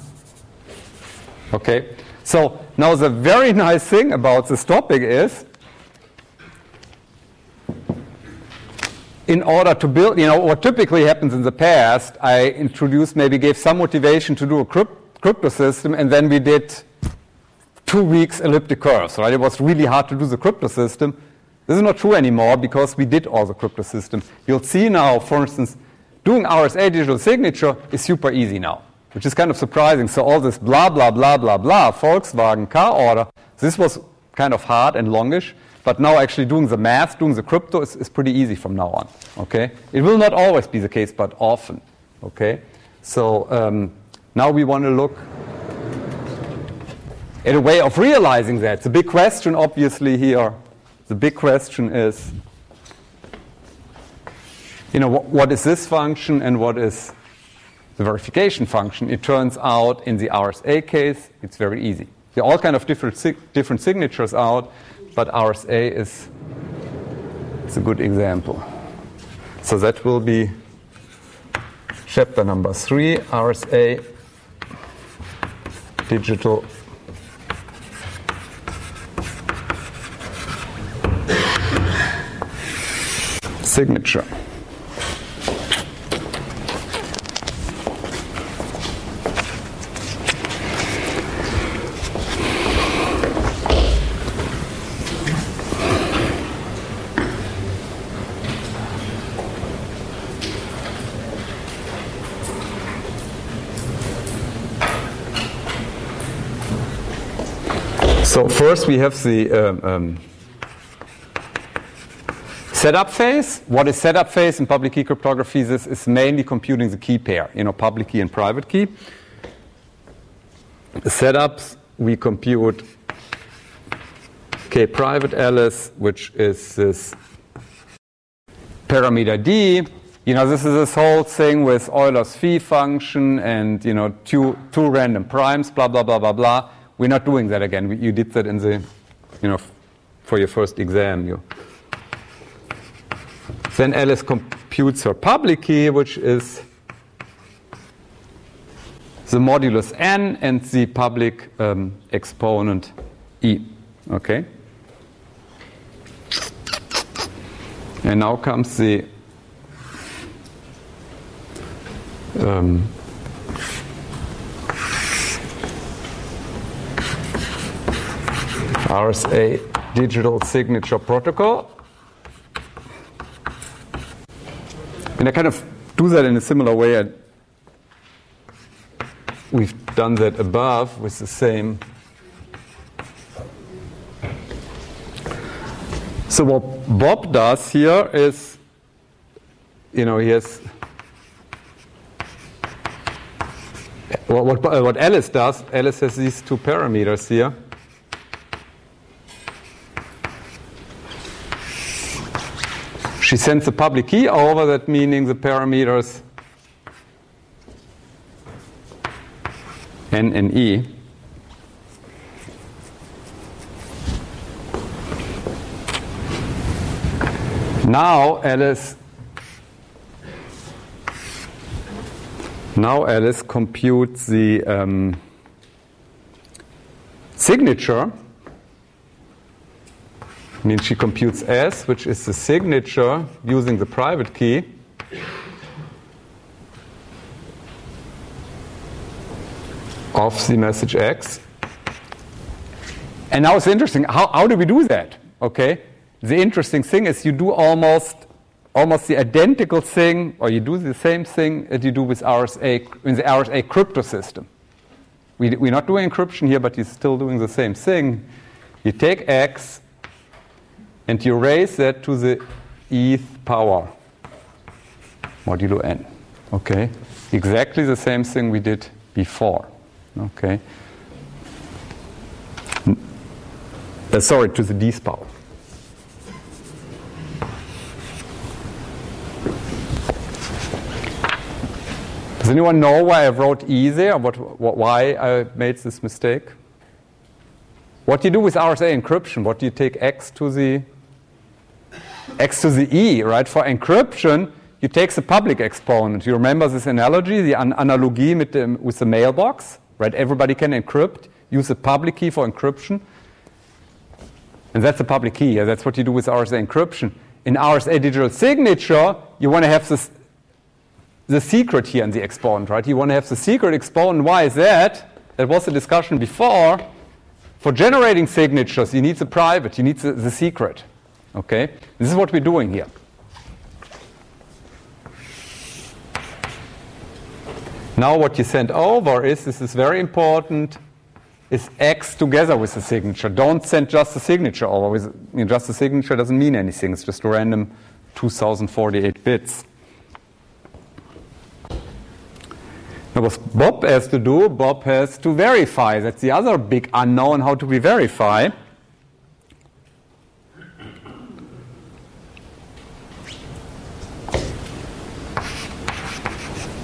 Okay. So now the very nice thing about this topic is, in order to build, what typically happens in the past, I gave some motivation to do a crypto system, and then we did 2 weeks elliptic curves, right? It was really hard to do the crypto system. This is not true anymore because we did all the crypto system. You'll see now, for instance, doing RSA digital signature is super easy now, which is kind of surprising. So all this blah, blah, blah, blah, blah, Volkswagen car order, this was kind of hard and longish. But now actually doing the math, doing the crypto is pretty easy from now on. Okay? It will not always be the case, but often. Okay? So now we want to look at a way of realizing that. The big question, obviously, here, the big question is, what is this function and what is the verification function? It turns out in the RSA case, it's very easy. There are all kind of different signatures out, but RSA is a good example. So that will be chapter number 3, RSA digital signature. So first we have the setup phase. What is setup phase in public key cryptography? This is mainly computing the key pair, public key and private key. The setups, we compute K private Alice, which is this parameter D. This is this whole thing with Euler's phi function and two random primes, blah blah blah blah blah. We're not doing that again. You did that in the, for your first exam. Then Alice computes her public key, which is the modulus n and the public exponent e. Okay. And now comes the RSA digital signature protocol. And I kind of do that in a similar way. We've done that above with the same. So what Bob does here is, he has what Alice does. Alice has these two parameters here. She sends the public key over, that meaning the parameters n and e. Now Alice computes the signature. She computes S, which is the signature using the private key. Of the message X. And now it's interesting. How do we do that? Okay. The interesting thing is you do almost the identical thing, or you do the same thing that you do with RSA in the RSA crypto system. We're not doing encryption here, but you're still doing the same thing. You take X and you raise that to the eth power. modulo n. Okay, exactly the same thing we did before. Okay. Sorry, to the d's power. Does anyone know why I wrote e there? Why I made this mistake? What do you do with RSA encryption? What do you take x to the e, right? For encryption, you take the public exponent. You remember this analogy, the Analogie with the mailbox, right? Everybody can encrypt, use the public key for encryption. And that's the public key. Yeah? That's what you do with RSA encryption. In RSA digital signature, you want to have the secret here in the exponent, right? You want to have the secret exponent. Why is that? That was the discussion before. For generating signatures, you need the private, you need the secret. Okay? This is what we're doing here. Now what you send over is, this is very important, is X together with the signature. Don't send just the signature over. Just the signature doesn't mean anything. It's just a random 2048 bits. Now what Bob has to do, Bob has to verify. That's the other big unknown, how to verify.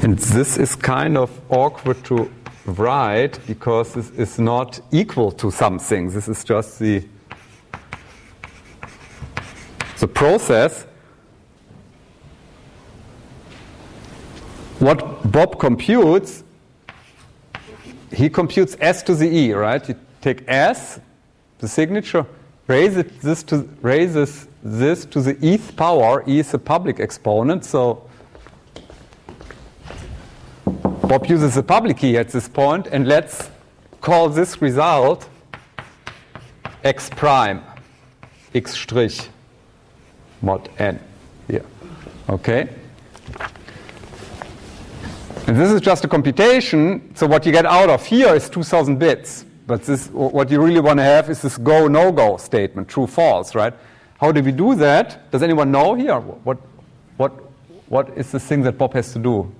And this is kind of awkward to write because this is not equal to something. This is just the process. What Bob computes, he computes S to the E, right? You take S, the signature, raises this to the eth power. E is a public exponent, so Bob uses the public key at this point, and let's call this result x prime, x strich mod n here. Okay? And this is just a computation, so what you get out of here is 2000 bits. But what you really want to have is this go, no-go statement, true, false, right? How do we do that? Does anyone know here? What is the thing that Bob has to do?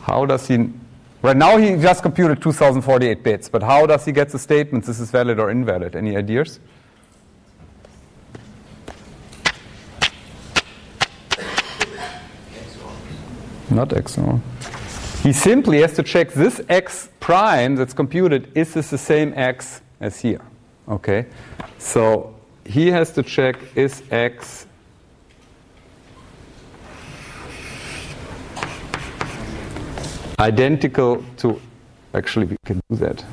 How does he, right now he just computed 2048 bits, but how does he get the statement this is valid or invalid? Any ideas? Not XOR. He simply has to check this x prime that's computed, is this the same x as here? Okay, so he has to check is x identical to, actually we can do that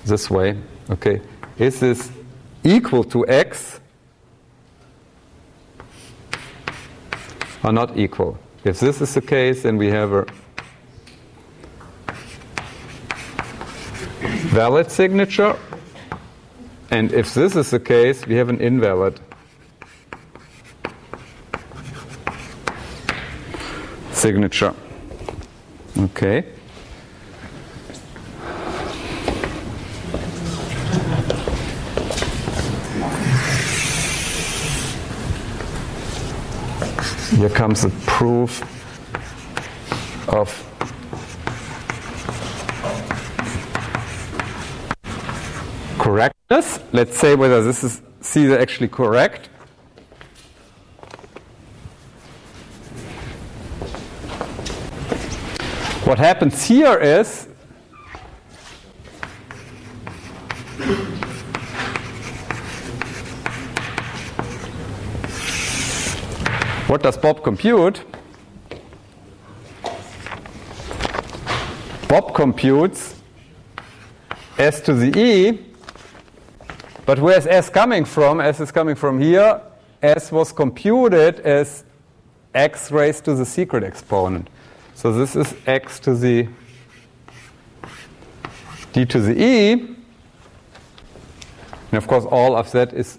this way, okay, is this equal to x or not equal? If this is the case, then we have a valid signature, and if this is the case, we have an invalid signature. Okay. Here comes the proof of correctness. Let's say whether this is actually correct. What happens here is what does Bob compute? Bob computes S to the E, but where's S coming from? S is coming from here. S was computed as x raised to the secret exponent. So this is x to the d to the e. And of course, all of that is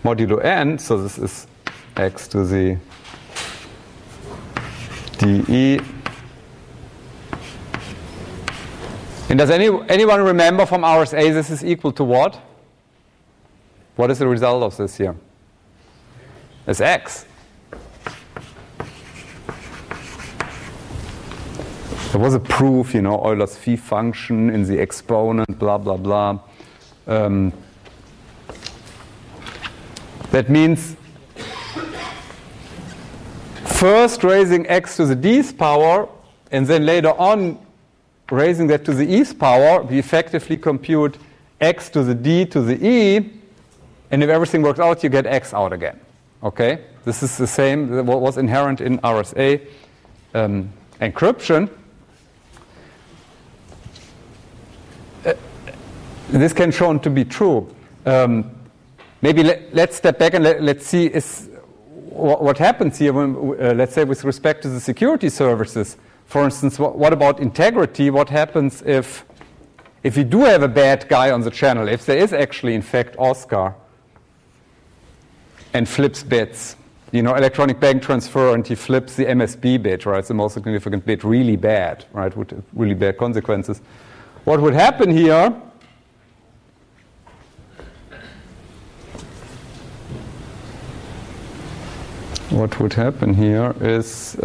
modulo n. So this is x to the dE. And does anyone remember from RSA this is equal to what? What is the result of this here? as x. There was a proof, Euler's phi function in the exponent, blah, blah, blah. That means first raising x to the d's power, and then later on raising that to the e's power, we effectively compute x to the d to the e, and if everything works out, you get x out again. Okay? This is the same that was inherent in RSA encryption. This can be shown to be true. Maybe let's step back and let's see what happens here when, let's say, with respect to the security services. For instance, what about integrity? What happens if you do have a bad guy on the channel, if there is actually, in fact, Oscar and flips bits, electronic bank transfer, and he flips the MSB bit, right, the most significant bit, really bad, right, with really bad consequences. What would happen here? What would happen here is,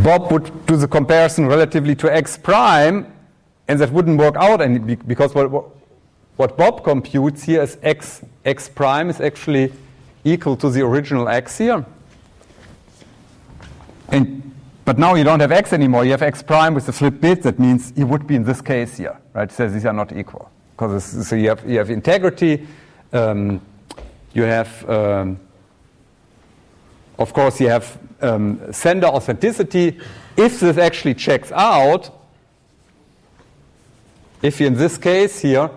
Bob would do the comparison relatively to x prime, and that wouldn't work out because what Bob computes here is x prime is actually equal to the original x here. But now you don't have x anymore. You have x prime with the flipped bit. That means you would be in this case here, right? It says these are not equal. So you have integrity, you have, of course, you have sender authenticity. If this actually checks out, if in this case here,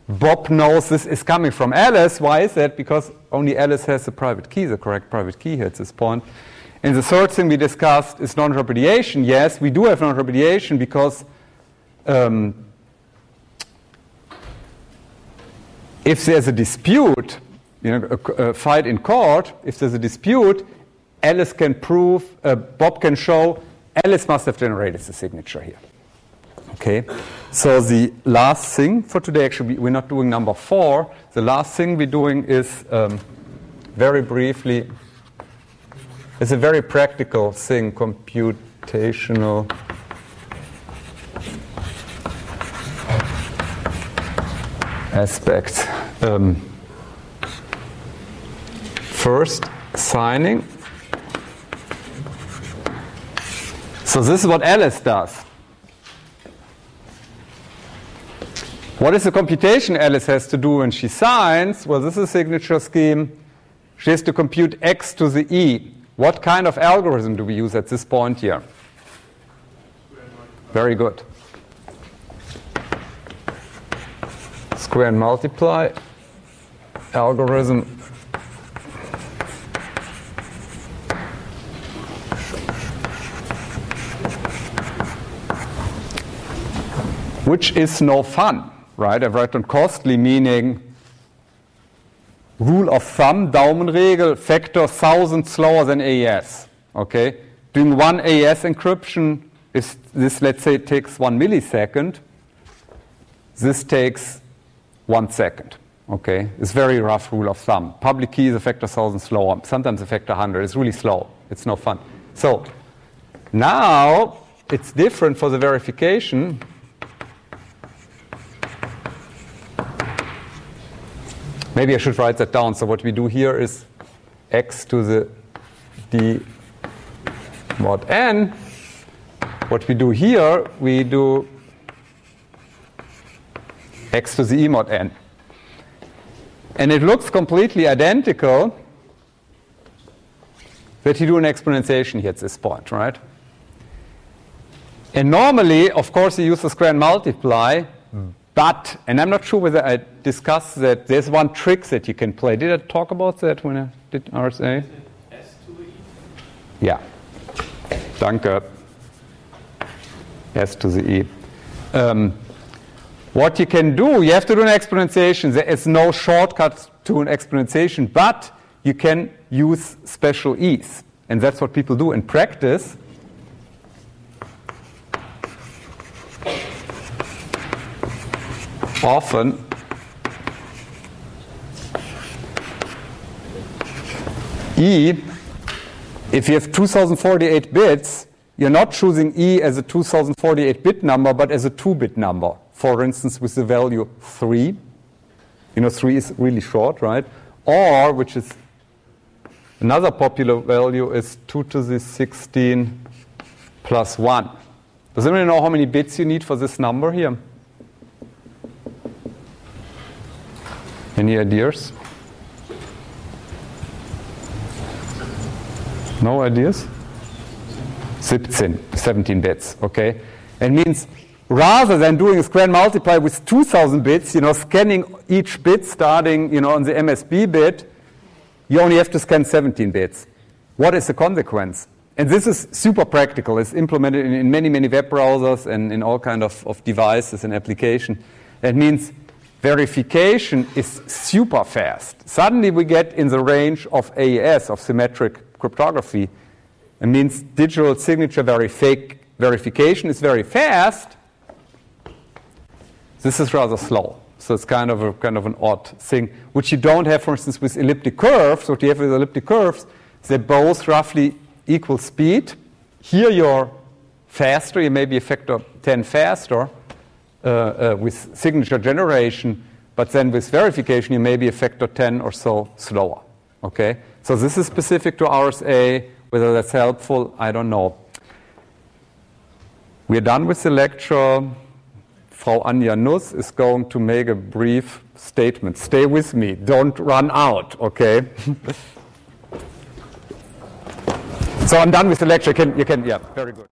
Bob knows this is coming from Alice. Why is that? Because only Alice has the private key, the correct private key here at this point. And the third thing we discussed is non-repudiation. Yes, we do have non-repudiation because if there's a dispute, a fight in court, if there's a dispute, Alice can prove, Bob can show, Alice must have generated the signature here. Okay, so the last thing for today, actually, we're not doing number 4. The last thing we're doing is, very briefly, it's a very practical thing, computational aspects. First, signing. So this is what Alice does. What is the computation Alice has to do when she signs? Well, this is a signature scheme. She has to compute x to the e. What kind of algorithm do we use at this point here? Very good. Square and multiply algorithm. Which is no fun, right? I've written costly, meaning rule of thumb, Daumenregel, factor 1,000 slower than AES. Okay? Doing one AES encryption is this, let's say, it takes 1 millisecond. This takes 1 second. Okay? It's very rough rule of thumb. Public key is a factor 1,000 slower, sometimes a factor 100. It's really slow. It's no fun. So now it's different for the verification. Maybe I should write that down. So what we do here is x to the d mod n. What we do here, we do x to the e mod n. And it looks completely identical that you do an exponentiation here at this point, right? And normally, of course, you use the square and multiply. But, and I'm not sure whether I discussed that, there's one trick that you can play. Did I talk about that when I did RSA? S to the E? Yeah. Danke. S to the E. What you can do, you have to do an exponentiation. There is no shortcut to an exponentiation, but you can use special E's. And that's what people do in practice. often E, if you have 2048 bits, you're not choosing E as a 2048-bit number, but as a 2-bit number. For instance, with the value 3. You know, 3 is really short, right? Or, which is another popular value, is 2 to the 16 plus 1. Does anyone know how many bits you need for this number here? Any ideas? No ideas? 17 bits, okay? It means rather than doing a square multiply with 2,000 bits, you know, scanning each bit starting, you know, on the MSB bit, you only have to scan 17 bits. What is the consequence? And this is super practical. It's implemented in many, many web browsers and in all kinds of devices and applications. That means verification is super fast. Suddenly we get in the range of AES, of symmetric cryptography. It means digital signature verification is very fast. This is rather slow. So it's kind of an odd thing, which you don't have, for instance, with elliptic curves. What you have with elliptic curves, they're both roughly equal speed. Here you're faster. You may be a factor of 10 faster with signature generation, but then with verification, you may be a factor 10 or so slower. Okay? So this is specific to RSA. Whether that's helpful, I don't know. We're done with the lecture. Frau Anja Nuss is going to make a brief statement. Stay with me. Don't run out, okay? So I'm done with the lecture. You can, yeah, very good.